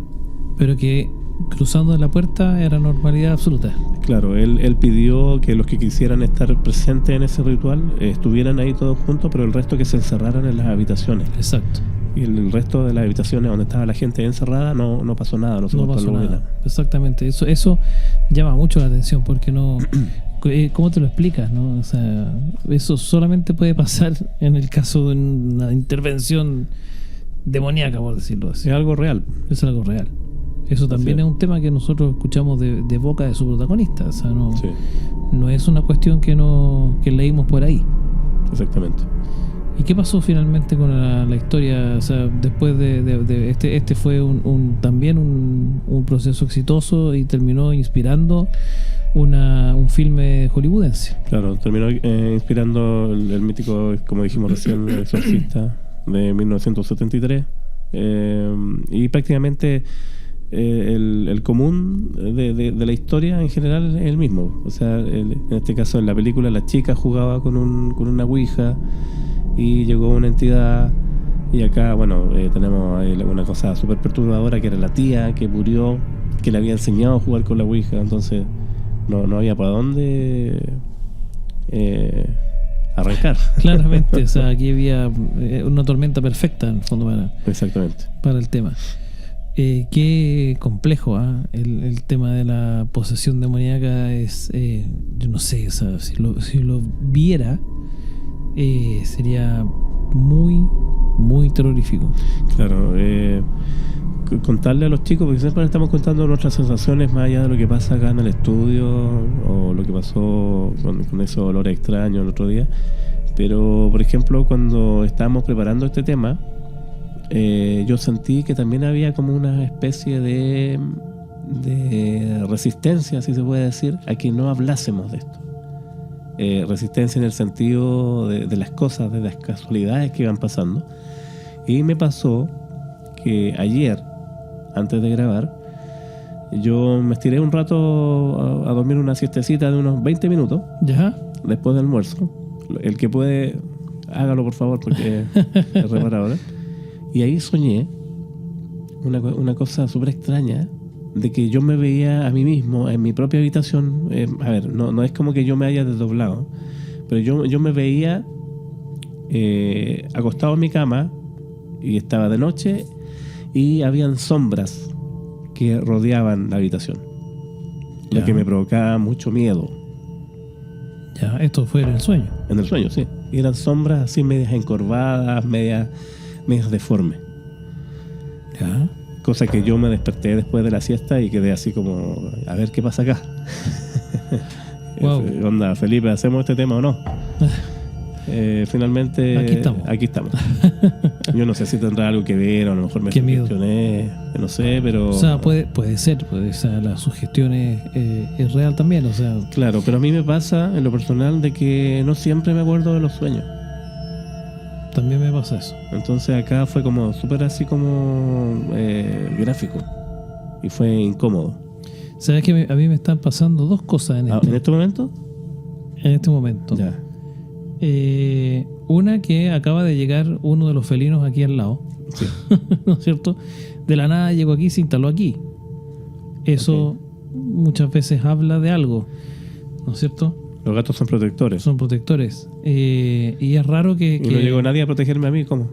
Speaker 1: Pero que cruzando la puerta era normalidad absoluta.
Speaker 2: Claro, él pidió que los que quisieran estar presentes en ese ritual estuvieran ahí todos juntos, pero el resto que se encerraran en las habitaciones.
Speaker 1: Exacto.
Speaker 2: Y el resto de las habitaciones donde estaba la gente encerrada no pasó nada, no
Speaker 1: pasó nada. Exactamente, eso llama mucho la atención porque no... ¿Cómo te lo explicas, no? O sea, eso solamente puede pasar en el caso de una intervención demoníaca, por decirlo así.
Speaker 2: Es algo real.
Speaker 1: Es algo real. Eso también es un tema que nosotros escuchamos de boca de su protagonista. O sea, no es una cuestión que leímos por ahí.
Speaker 2: Exactamente.
Speaker 1: ¿Y qué pasó finalmente con la historia? O sea, después de este fue también un proceso exitoso y terminó inspirando un filme hollywoodense.
Speaker 2: Claro, terminó inspirando el mítico, como dijimos recién, El Exorcista de 1973. Y prácticamente el común de la historia en general es el mismo. O sea, en este caso en la película la chica jugaba con una ouija y llegó una entidad, y acá tenemos una cosa súper perturbadora que era la tía que murió, que le había enseñado a jugar con la ouija. Entonces no había para dónde arrancar.
Speaker 1: Claramente, o sea, aquí había una tormenta perfecta en el fondo
Speaker 2: Exactamente.
Speaker 1: Para el tema. Qué complejo, el tema de la posesión demoníaca es, yo no sé, o sea, si lo viera sería muy, muy terrorífico.
Speaker 2: Claro, contarle a los chicos, porque siempre estamos contando nuestras sensaciones más allá de lo que pasa acá en el estudio o lo que pasó con ese olor extraño el otro día. Pero, por ejemplo, cuando estábamos preparando este tema, yo sentí que también había como una especie de resistencia, si se puede decir, a que no hablásemos de esto. Resistencia en el sentido de las cosas, de las casualidades que iban pasando. Y me pasó que ayer, antes de grabar, yo me estiré un rato a dormir una siestecita de unos 20 minutos.
Speaker 1: ¿Ya?
Speaker 2: Después del almuerzo. El que puede, hágalo por favor, porque es reparador. Y ahí soñé una cosa súper extraña, de que yo me veía a mí mismo en mi propia habitación. A ver, no es como que yo me haya desdoblado, pero yo me veía acostado en mi cama y estaba de noche y habían sombras que rodeaban la habitación, lo que me provocaba mucho miedo.
Speaker 1: Ya, esto fue en el sueño.
Speaker 2: En el sueño, sí. Y eran sombras así medias encorvadas, medias deformes.
Speaker 1: Ya.
Speaker 2: Cosa que yo me desperté después de la siesta y quedé así como, a ver qué pasa acá.
Speaker 1: Wow.
Speaker 2: Onda, Felipe, ¿hacemos este tema o no? Finalmente aquí estamos. Yo no sé si tendrá algo que ver, o a lo mejor me sugestioné, no sé, pero...
Speaker 1: O sea, puede ser, la sugestión es real también, o sea...
Speaker 2: Claro, pero a mí me pasa, en lo personal, de que no siempre me acuerdo de los sueños.
Speaker 1: También me pasa eso.
Speaker 2: Entonces acá fue como súper así como gráfico, y fue incómodo.
Speaker 1: ¿Sabes que a mí me están pasando dos cosas
Speaker 2: ¿En este momento?
Speaker 1: En este momento.
Speaker 2: Ya.
Speaker 1: Una, que acaba de llegar uno de los felinos aquí al lado.
Speaker 2: Sí.
Speaker 1: ¿No es cierto? De la nada llegó aquí, se instaló aquí. Eso muchas veces habla de algo, ¿no es cierto?
Speaker 2: Los gatos son protectores.
Speaker 1: Son protectores. Y es raro que...
Speaker 2: Y no llegó nadie a protegerme a mí, ¿cómo?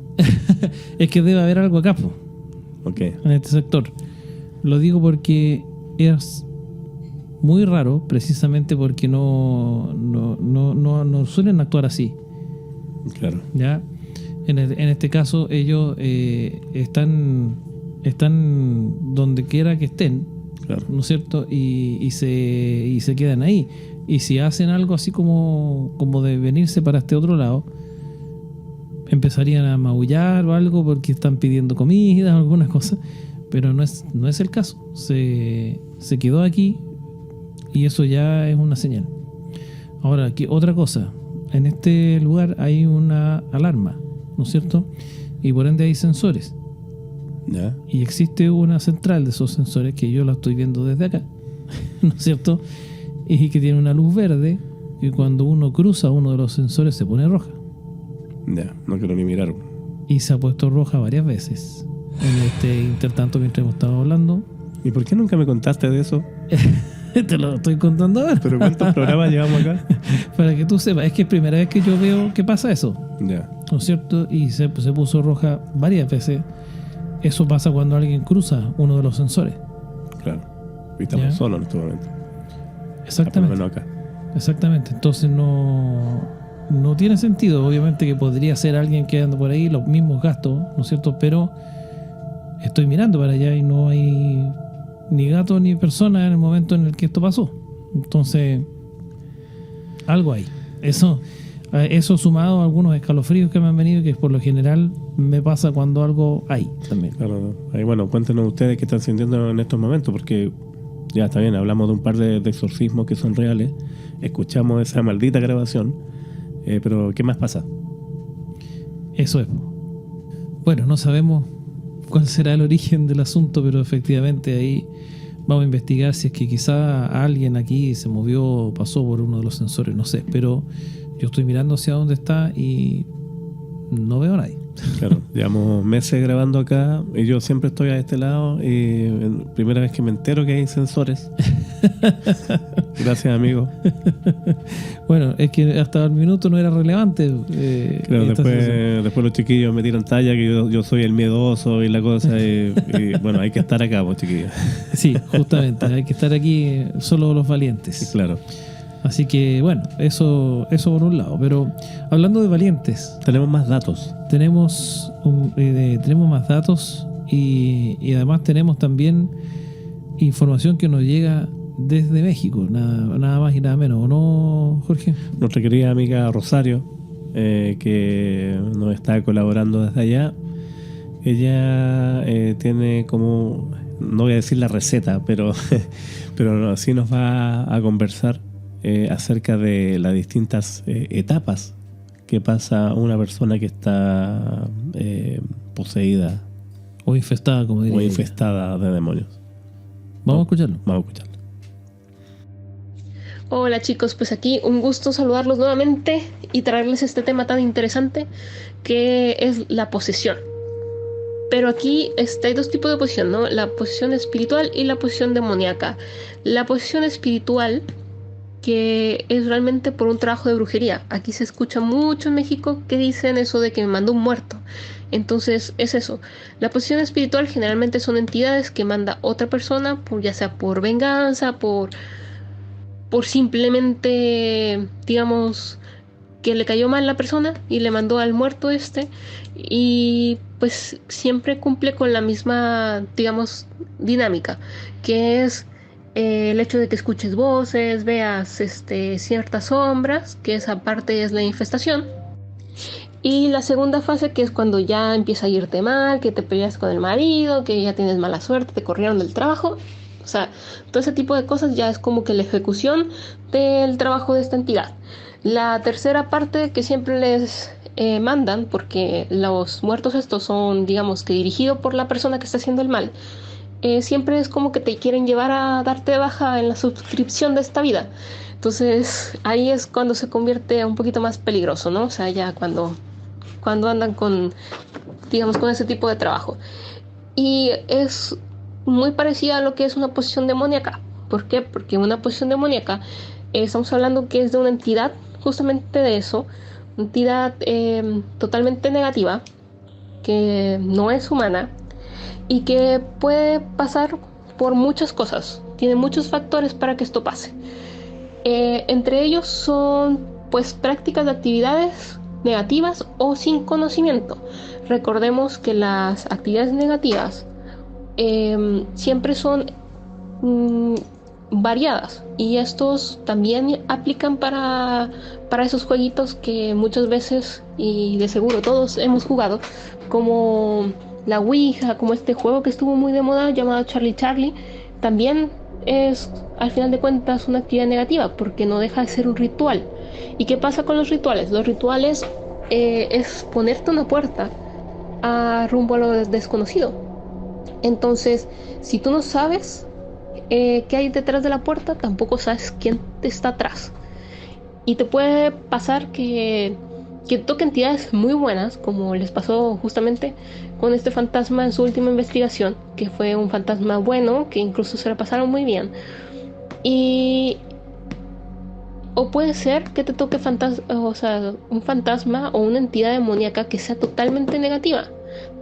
Speaker 1: Es que debe haber algo acá, en este sector. Lo digo porque es muy raro, precisamente porque no suelen actuar así.
Speaker 2: Claro.
Speaker 1: ¿Ya? En este caso, ellos están donde quiera que estén,
Speaker 2: claro,
Speaker 1: ¿no es cierto? Y se quedan ahí. Y si hacen algo así como de venirse para este otro lado, empezarían a maullar o algo porque están pidiendo comida o alguna cosa. pero no es el caso. Se quedó aquí y eso ya es una señal. Ahora, aquí otra cosa. En este lugar hay una alarma, ¿no es cierto? Y por ende hay sensores.
Speaker 2: ¿Ya?
Speaker 1: Y existe una central de esos sensores que yo la estoy viendo desde acá, ¿no es cierto? Y que tiene una luz verde y cuando uno cruza uno de los sensores se pone roja.
Speaker 2: Ya, no quiero ni mirar.
Speaker 1: Y se ha puesto roja varias veces en este intertanto mientras hemos estado hablando.
Speaker 2: ¿Y por qué nunca me contaste de eso?
Speaker 1: Te lo estoy contando ahora.
Speaker 2: ¿Pero cuántos programas llevamos acá?
Speaker 1: Para que tú sepas, es que es primera vez que yo veo que pasa eso,
Speaker 2: Ya.
Speaker 1: ¿no es cierto? Y se puso roja varias veces. Eso pasa cuando alguien cruza uno de los sensores.
Speaker 2: Claro. Y estamos
Speaker 1: ¿Ya?
Speaker 2: solos en este momento.
Speaker 1: Exactamente.
Speaker 2: Por lo menos acá.
Speaker 1: Exactamente. Entonces no tiene sentido. Obviamente que podría ser alguien que anda por ahí, los mismos gastos, ¿no es cierto? Pero estoy mirando para allá y no hay ni gato ni persona en el momento en el que esto pasó. Entonces, algo hay. Eso sumado a algunos escalofríos que me han venido, que por lo general me pasa cuando algo hay también.
Speaker 2: Claro. Ahí, bueno, cuéntenos ustedes qué están sintiendo en estos momentos, porque ya está bien, hablamos de un par de exorcismos que son reales, escuchamos esa maldita grabación, pero ¿qué más pasa?
Speaker 1: Eso es. Bueno, no sabemos cuál será el origen del asunto, pero efectivamente ahí vamos a investigar si es que quizá alguien aquí se movió, pasó por uno de los sensores, no sé, pero yo estoy mirando hacia dónde está y no veo a nadie.
Speaker 2: Claro, llevamos meses grabando acá y yo siempre estoy a este lado y primera vez que me entero que hay sensores. Gracias, amigo.
Speaker 1: Bueno, es que hasta el minuto no era relevante.
Speaker 2: Claro, después los chiquillos me tiran talla que yo soy el miedoso y la cosa y bueno, hay que estar acá, pues, chiquillos.
Speaker 1: Sí, justamente, hay que estar aquí solo los valientes.
Speaker 2: Sí, claro.
Speaker 1: Así que bueno, eso por un lado. Pero hablando de valientes,
Speaker 2: Tenemos más datos.
Speaker 1: tenemos más datos y además tenemos también información que nos llega desde México, nada más y nada menos, ¿o no, Jorge?
Speaker 2: Nuestra querida amiga Rosario, que nos está colaborando desde allá, ella tiene como, no voy a decir la receta, pero sí nos va a conversar acerca de las distintas etapas que pasa una persona que está poseída
Speaker 1: O infestada, como diría
Speaker 2: o
Speaker 1: ella.
Speaker 2: infestada de demonios.
Speaker 1: Vamos a escucharlo.
Speaker 2: Vamos a escucharlo.
Speaker 5: Hola chicos, pues aquí un gusto saludarlos nuevamente y traerles este tema tan interesante que es la posesión. Pero aquí hay dos tipos de posesión, ¿no? La posesión espiritual y la posesión demoníaca. La posesión espiritual, que es realmente por un trabajo de brujería. Aquí se escucha mucho en México que dicen eso de que me mandó un muerto. Entonces es eso. La posesión espiritual generalmente son entidades que manda otra persona, ya sea por venganza, por simplemente, digamos, que le cayó mal la persona y le mandó al muerto y pues siempre cumple con la misma, digamos, dinámica, que es el hecho de que escuches voces, veas ciertas sombras, que esa parte es la infestación. Y la segunda fase, que es cuando ya empieza a irte mal, que te peleas con el marido, que ya tienes mala suerte, te corrieron del trabajo. O sea, todo ese tipo de cosas ya es como que la ejecución del trabajo de esta entidad. La tercera parte que siempre les mandan, porque los muertos estos son, digamos, que dirigidos por la persona que está haciendo el mal, siempre es como que te quieren llevar a darte de baja en la suscripción de esta vida. Entonces ahí es cuando se convierte un poquito más peligroso, ¿no? O sea, ya cuando andan con, digamos, con ese tipo de trabajo. Y es muy parecida a lo que es una posesión demoníaca. ¿Por qué? Porque una posesión demoníaca, estamos hablando que es de una entidad, justamente de eso, una entidad totalmente negativa, que no es humana y que puede pasar por muchas cosas. Tiene muchos factores para que esto pase. Entre ellos son pues prácticas de actividades negativas o sin conocimiento. Recordemos que las actividades negativas siempre son variadas, y estos también aplican para esos jueguitos que muchas veces, y de seguro todos hemos jugado, como la Ouija, como este juego que estuvo muy de moda llamado Charlie Charlie, también es, al final de cuentas, una actividad negativa porque no deja de ser un ritual. ¿Y qué pasa con los rituales? Los rituales es ponerte una puerta rumbo a lo desconocido. Entonces, si tú no sabes qué hay detrás de la puerta, tampoco sabes quién está atrás. Y te puede pasar que toque entidades muy buenas, como les pasó justamente con este fantasma en su última investigación, que fue un fantasma bueno, que incluso se la pasaron muy bien. O puede ser que te toque un fantasma o una entidad demoníaca que sea totalmente negativa,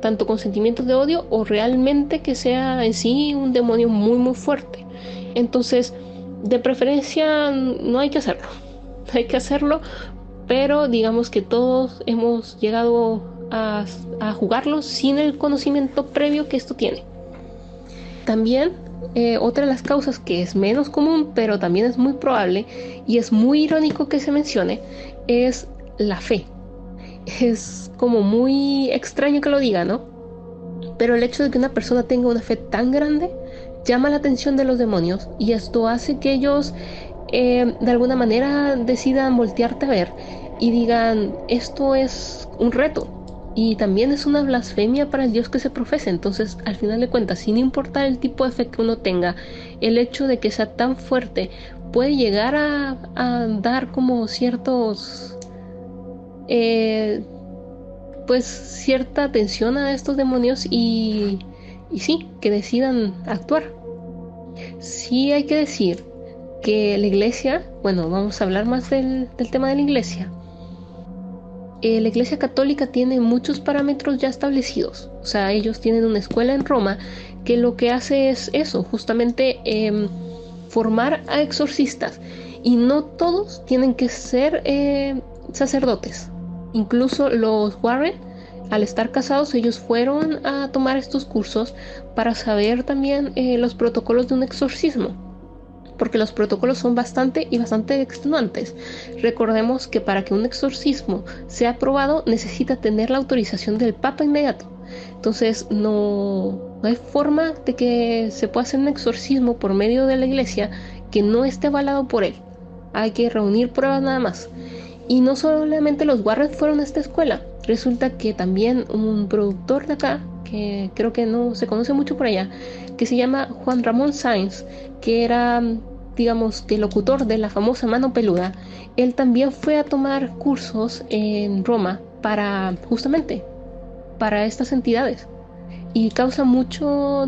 Speaker 5: tanto con sentimientos de odio o realmente que sea en sí un demonio muy muy fuerte. Entonces, de preferencia no hay que hacerlo. No hay que hacerlo, pero digamos que todos hemos llegado a jugarlo sin el conocimiento previo que esto tiene. También otra de las causas que es menos común, pero también es muy probable y es muy irónico que se mencione, es la fe. Es como muy extraño que lo diga, ¿no? Pero el hecho de que una persona tenga una fe tan grande llama la atención de los demonios, y esto hace que ellos de alguna manera decidan voltearte a ver y digan: esto es un reto y también es una blasfemia para el Dios que se profesa. Entonces, al final de cuentas, sin importar el tipo de fe que uno tenga, el hecho de que sea tan fuerte puede llegar a dar como ciertos pues cierta atención a estos demonios y sí, que decidan actuar. Sí, hay que decir que la iglesia, bueno, vamos a hablar más del tema de la iglesia. La iglesia católica tiene muchos parámetros ya establecidos. O sea, ellos tienen una escuela en Roma que lo que hace es eso, justamente formar a exorcistas. Y no todos tienen que ser sacerdotes. Incluso los Warren, al estar casados, ellos fueron a tomar estos cursos para saber también los protocolos de un exorcismo, porque los protocolos son bastante extenuantes. Recordemos que para que un exorcismo sea aprobado necesita tener la autorización del Papa inmediato. Entonces no hay forma de que se pueda hacer un exorcismo por medio de la iglesia que no esté avalado por él. Hay que reunir pruebas nada más. Y no solamente los Warren fueron a esta escuela, resulta que también un productor de acá, que creo que no se conoce mucho por allá, que se llama Juan Ramón Sáenz, que era, digamos, que locutor de la famosa Mano Peluda, él también fue a tomar cursos en Roma justamente para estas entidades. Y causa mucha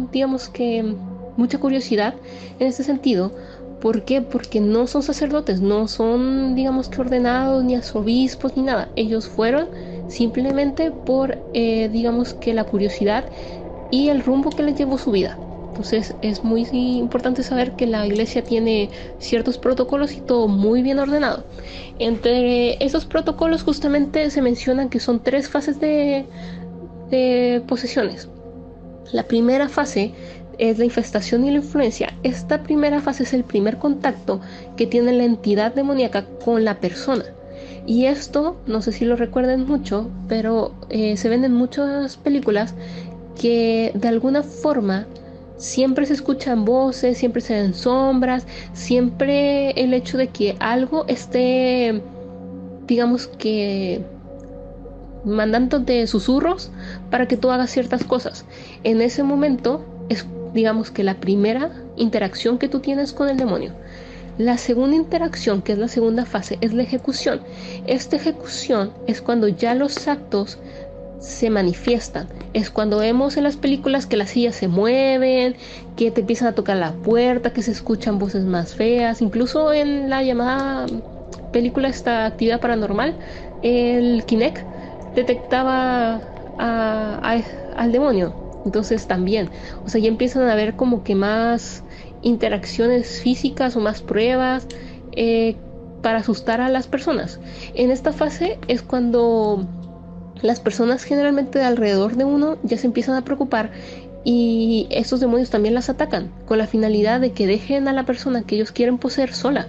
Speaker 5: curiosidad en este sentido. ¿Por qué? Porque no son sacerdotes, no son, digamos, que ordenados, ni arzobispos, ni nada. Ellos fueron simplemente por, digamos, que la curiosidad y el rumbo que les llevó su vida. Entonces es muy importante saber que la iglesia tiene ciertos protocolos y todo muy bien ordenado. Entre esos protocolos justamente se mencionan que son 3 fases de posesiones. La primera fase es la infestación y la influencia. Esta primera fase es el primer contacto que tiene la entidad demoníaca con la persona. Y esto, no sé si lo recuerden mucho, pero se ven en muchas películas que de alguna forma siempre se escuchan voces, siempre se ven sombras, siempre el hecho de que algo esté, digamos que, mandándote susurros para que tú hagas ciertas cosas. En ese momento es, digamos, que la primera interacción que tú tienes con el demonio. La segunda interacción, que es la segunda fase, es la ejecución. Esta ejecución es cuando ya los actos se manifiestan. Es cuando vemos en las películas que las sillas se mueven, que te empiezan a tocar la puerta, que se escuchan voces más feas. Incluso en la llamada película esta Actividad Paranormal, el Kinect detectaba al demonio. Entonces también, o sea, ya empiezan a haber como que más interacciones físicas o más pruebas para asustar a las personas. En esta fase es cuando las personas generalmente de alrededor de uno ya se empiezan a preocupar y estos demonios también las atacan con la finalidad de que dejen a la persona que ellos quieren poseer sola.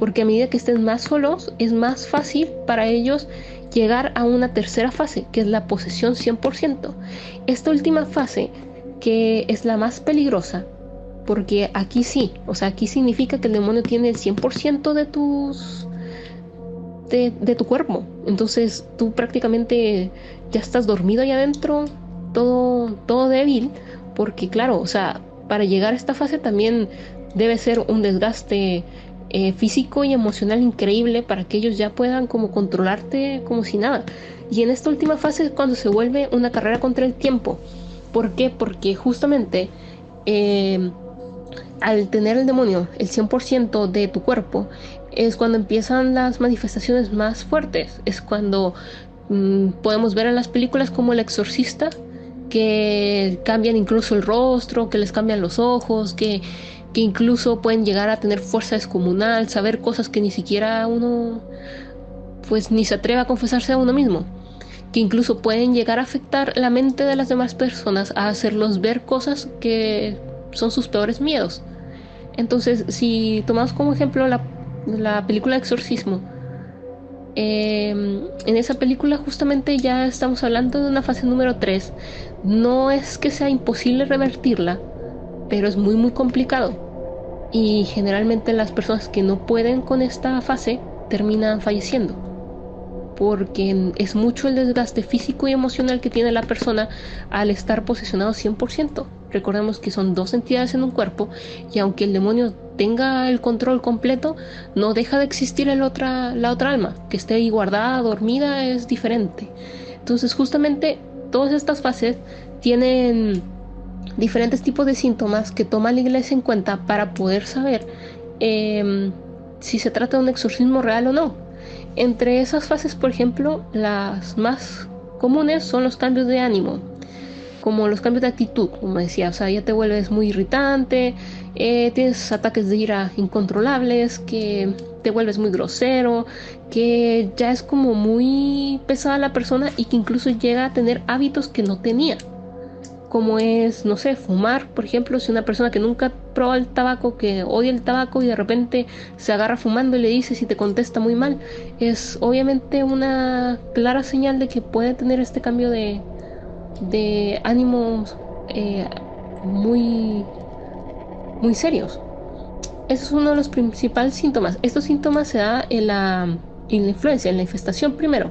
Speaker 5: porque a medida que estén más solos es más fácil para ellos llegar a una tercera fase, que es la posesión 100%. Esta última fase, que es la más peligrosa, porque aquí sí, o sea, aquí significa que el demonio tiene el 100% de tu cuerpo. Entonces tú prácticamente ya estás dormido ahí adentro, todo débil, porque claro, o sea, para llegar a esta fase también debe ser un desgaste físico y emocional increíble para que ellos ya puedan como controlarte como si nada. Y en esta última fase es cuando se vuelve una carrera contra el tiempo. ¿Por qué? Porque justamente al tener el demonio el 100% de tu cuerpo es cuando empiezan las manifestaciones más fuertes. Es cuando podemos ver en las películas como El Exorcista, que cambian incluso el rostro, que les cambian los ojos, que incluso pueden llegar a tener fuerza descomunal, saber cosas que ni siquiera uno pues ni se atreve a confesarse a uno mismo, que incluso pueden llegar a afectar la mente de las demás personas, a hacerlos ver cosas que son sus peores miedos. Entonces, si tomamos como ejemplo la película Exorcismo, en esa película justamente ya estamos hablando de una fase número 3. No es que sea imposible revertirla, pero es muy muy complicado, y generalmente las personas que no pueden con esta fase terminan falleciendo, porque es mucho el desgaste físico y emocional que tiene la persona al estar posesionado 100%. Recordemos que son dos entidades en un cuerpo, y aunque el demonio tenga el control completo, no deja de existir la otra alma, que esté ahí guardada, dormida, es diferente. Entonces justamente todas estas fases tienen diferentes tipos de síntomas que toma la iglesia en cuenta para poder saber si se trata de un exorcismo real o no. Entre esas fases, por ejemplo, las más comunes son los cambios de ánimo, como los cambios de actitud, como decía, o sea, ya te vuelves muy irritante, tienes ataques de ira incontrolables, que te vuelves muy grosero, que ya es como muy pesada la persona y que incluso llega a tener hábitos que no tenía, como es, no sé, fumar, por ejemplo. Si una persona que nunca probó el tabaco, que odia el tabaco y de repente se agarra fumando y le dice si te contesta muy mal, es obviamente una clara señal de que puede tener este cambio de ánimos muy, muy serios. Ese es uno de los principales síntomas. Estos síntomas se da en la influencia, en la infestación primero.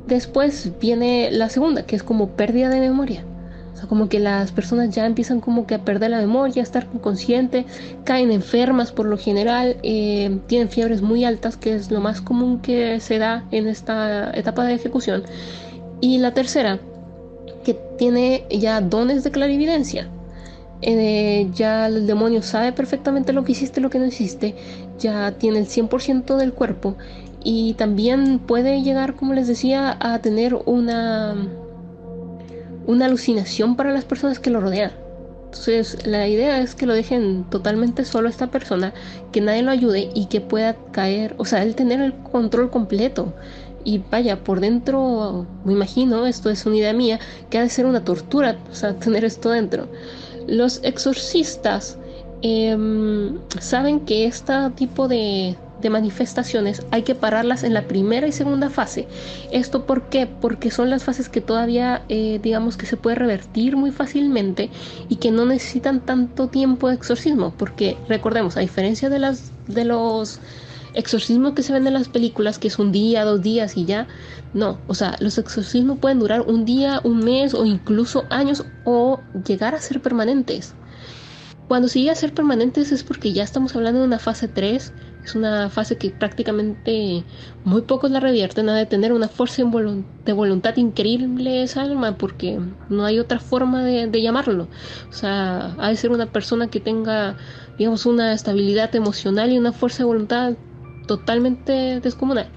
Speaker 5: Después viene la segunda, que es como pérdida de memoria. O sea, como que las personas ya empiezan como que a perder la memoria, a estar inconscientes, caen enfermas por lo general, tienen fiebres muy altas, que es lo más común que se da en esta etapa de ejecución. Y la tercera, que tiene ya dones de clarividencia. Ya el demonio sabe perfectamente lo que hiciste, lo que no hiciste, ya tiene el 100% del cuerpo, y también puede llegar, como les decía, a tener una alucinación para las personas que lo rodean. Entonces la idea es que lo dejen totalmente solo a esta persona, que nadie lo ayude y que pueda caer, o sea, él tener el control completo. Y vaya, por dentro, me imagino, esto es una idea mía, que ha de ser una tortura, o sea, tener esto dentro. Los exorcistas saben que este tipo de manifestaciones hay que pararlas en la primera y segunda fase. ¿Esto por qué? Porque son las fases que todavía, digamos, que se puede revertir muy fácilmente y que no necesitan tanto tiempo de exorcismo. Porque recordemos, a diferencia de los exorcismos que se ven en las películas, que es un día, 2 días y ya, no, o sea, los exorcismos pueden durar un día, un mes o incluso años, o llegar a ser permanentes. Cuando se llega a ser permanentes es porque ya estamos hablando de una fase 3, es una fase que prácticamente muy pocos la revierten, ha de tener una fuerza de voluntad increíble esa alma, porque no hay otra forma de llamarlo. O sea, ha de ser una persona que tenga, digamos, una estabilidad emocional y una fuerza de voluntad totalmente descomunal.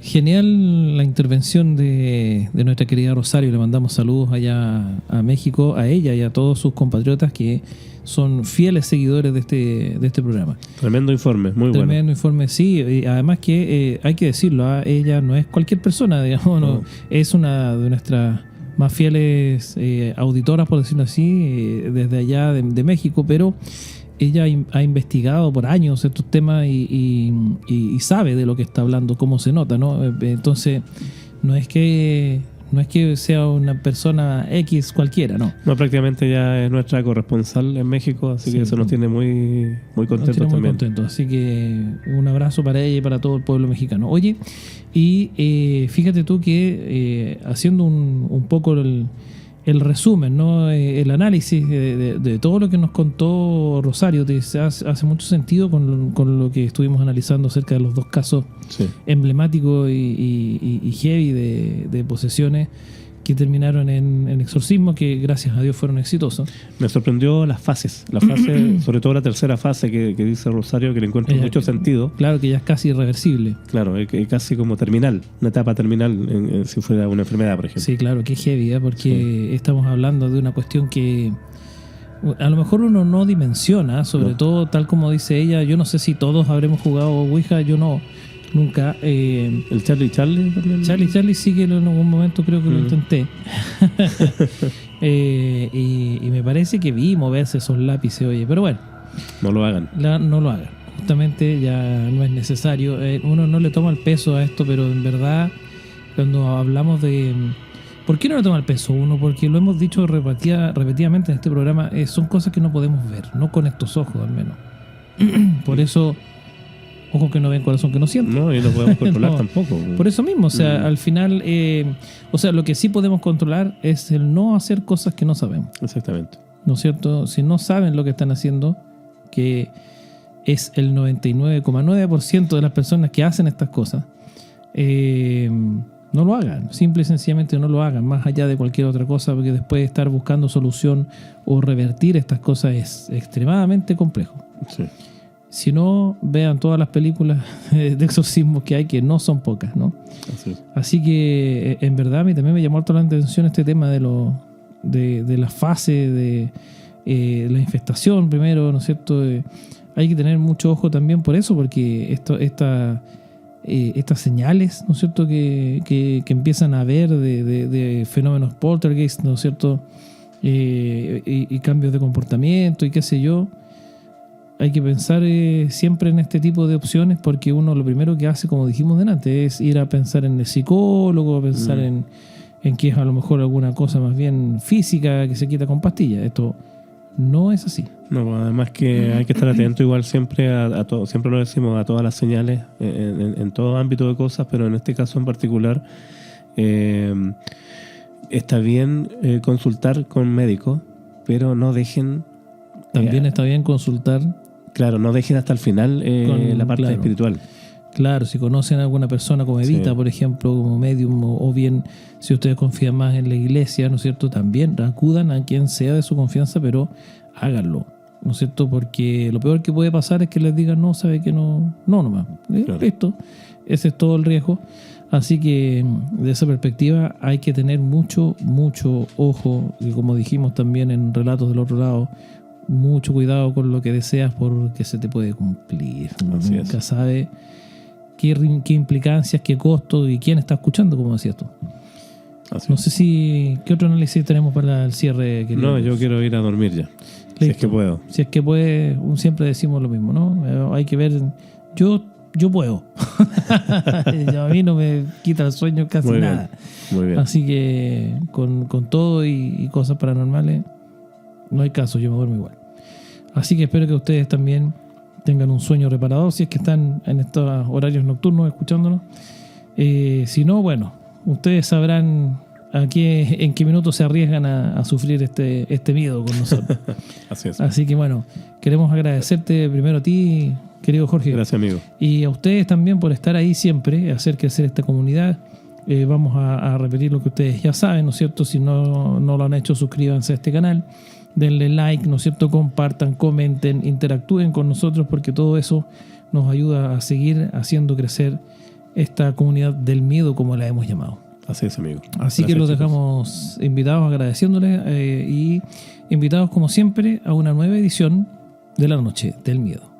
Speaker 1: Genial la intervención de nuestra querida Rosario. Le mandamos saludos allá a México, a ella y a todos sus compatriotas que son fieles seguidores de este programa.
Speaker 2: Tremendo informe, muy bueno.
Speaker 1: Tremendo informe, sí. Y además que hay que decirlo, ella no es cualquier persona, digamos, no. Es una de nuestras más fieles auditoras, por decirlo así, desde allá de México, pero ella ha investigado por años estos temas y sabe de lo que está hablando, cómo se nota, ¿no? Entonces, no es que sea una persona X cualquiera, ¿no?
Speaker 2: No, prácticamente ya es nuestra corresponsal en México, así que eso nos tiene muy contentos también. Muy contentos,
Speaker 1: así que un abrazo para ella y para todo el pueblo mexicano. Oye, y fíjate tú que haciendo un poco el resumen, ¿no? El análisis de todo lo que nos contó Rosario hace mucho sentido con lo que estuvimos analizando acerca de los dos casos emblemáticos y heavy de posesiones que terminaron en exorcismo, que gracias a Dios fueron exitosos.
Speaker 2: Me sorprendió las fases, sobre todo la tercera fase que dice Rosario, que le encuentro mucho sentido.
Speaker 1: Claro, que ya es casi irreversible.
Speaker 2: Claro, es casi como terminal, una etapa terminal si fuera una enfermedad, por ejemplo.
Speaker 1: Sí, claro, que heavy, porque estamos hablando de una cuestión que a lo mejor uno no dimensiona, sobre todo tal como dice ella. Yo no sé si todos habremos jugado Ouija, yo no. Nunca.
Speaker 2: ¿El Charlie también?
Speaker 1: Charlie sí que en algún momento creo que lo intenté. Y me parece que vi moverse esos lápices, oye, pero bueno.
Speaker 2: No lo hagan.
Speaker 1: No lo hagan. Justamente ya no es necesario. Uno no le toma el peso a esto, pero en verdad, cuando hablamos de... ¿Por qué no le toma el peso uno? Porque lo hemos dicho repetidamente en este programa, son cosas que no podemos ver, no con estos ojos al menos. Por eso... Ojo que no ven, corazón que no siente.
Speaker 2: No, y no podemos controlar tampoco.
Speaker 1: Por eso mismo, o sea, al final, lo que sí podemos controlar es el no hacer cosas que no sabemos.
Speaker 2: Exactamente.
Speaker 1: ¿No es cierto? Si no saben lo que están haciendo, que es el 99,9% de las personas que hacen estas cosas, no lo hagan. Simple y sencillamente no lo hagan, más allá de cualquier otra cosa, porque después de estar buscando solución o revertir estas cosas es extremadamente complejo.
Speaker 2: Sí.
Speaker 1: Si no, vean todas las películas de exorcismo que hay, que no son pocas, ¿no? Así que, en verdad, a mí también me llamó harto la atención este tema de la fase de la infestación primero, ¿no es cierto? Hay que tener mucho ojo también por eso, porque estas señales, ¿no es cierto?, que empiezan a ver de fenómenos poltergeist, ¿no es cierto?, y cambios de comportamiento y qué sé yo. Hay que pensar siempre en este tipo de opciones, porque uno lo primero que hace, como dijimos delante, es ir a pensar en el psicólogo, a pensar en que es a lo mejor alguna cosa más bien física que se quita con pastillas. Esto no es así.
Speaker 2: No, además que hay que estar atento igual siempre a todo, siempre lo decimos, a todas las señales en todo ámbito de cosas, pero en este caso en particular está bien consultar con médicos, pero no dejen...
Speaker 1: También está bien consultar.
Speaker 2: Claro, no dejen hasta el final la parte espiritual.
Speaker 1: Claro, si conocen a alguna persona como Evita, por ejemplo, como medium, o bien si ustedes confían más en la iglesia, ¿no es cierto? También acudan a quien sea de su confianza, pero háganlo, ¿no es cierto? Porque lo peor que puede pasar es que les digan, no, sabe que no nomás. Claro. Listo, ese es todo el riesgo. Así que de esa perspectiva hay que tener mucho ojo, y como dijimos también en Relatos del Otro Lado, mucho cuidado con lo que deseas, porque se te puede cumplir. Uno nunca sabe qué implicancias, qué costos y quién está escuchando, como decías tú. No sé qué otro análisis tenemos para el cierre, querido.
Speaker 2: No, yo quiero ir a dormir ya. Listo. Si es que puedo.
Speaker 1: Si es que puede, siempre decimos lo mismo, ¿no? Hay que ver. Yo puedo. A mí no me quita el sueño casi
Speaker 2: muy
Speaker 1: nada.
Speaker 2: Bien, muy bien.
Speaker 1: Así que con todo y cosas paranormales, no hay caso, yo me duermo igual. Así que espero que ustedes también tengan un sueño reparador, si es que están en estos horarios nocturnos escuchándonos. Si no, bueno, ustedes sabrán en qué minutos se arriesgan a sufrir este miedo con nosotros.
Speaker 2: Así es.
Speaker 1: Así que bueno, queremos agradecerte primero a ti, querido Jorge.
Speaker 2: Gracias, amigo.
Speaker 1: Y a ustedes también por estar ahí siempre, hacer crecer esta comunidad. Vamos a repetir lo que ustedes ya saben, ¿no es cierto? Si no lo han hecho, suscríbanse a este canal. Denle like, ¿no es cierto? Compartan, comenten, interactúen con nosotros, porque todo eso nos ayuda a seguir haciendo crecer esta comunidad del miedo, como la hemos llamado.
Speaker 2: Así es, amigo.
Speaker 1: Así que los dejamos invitados, agradeciéndoles y invitados como siempre a una nueva edición de La Noche del Miedo.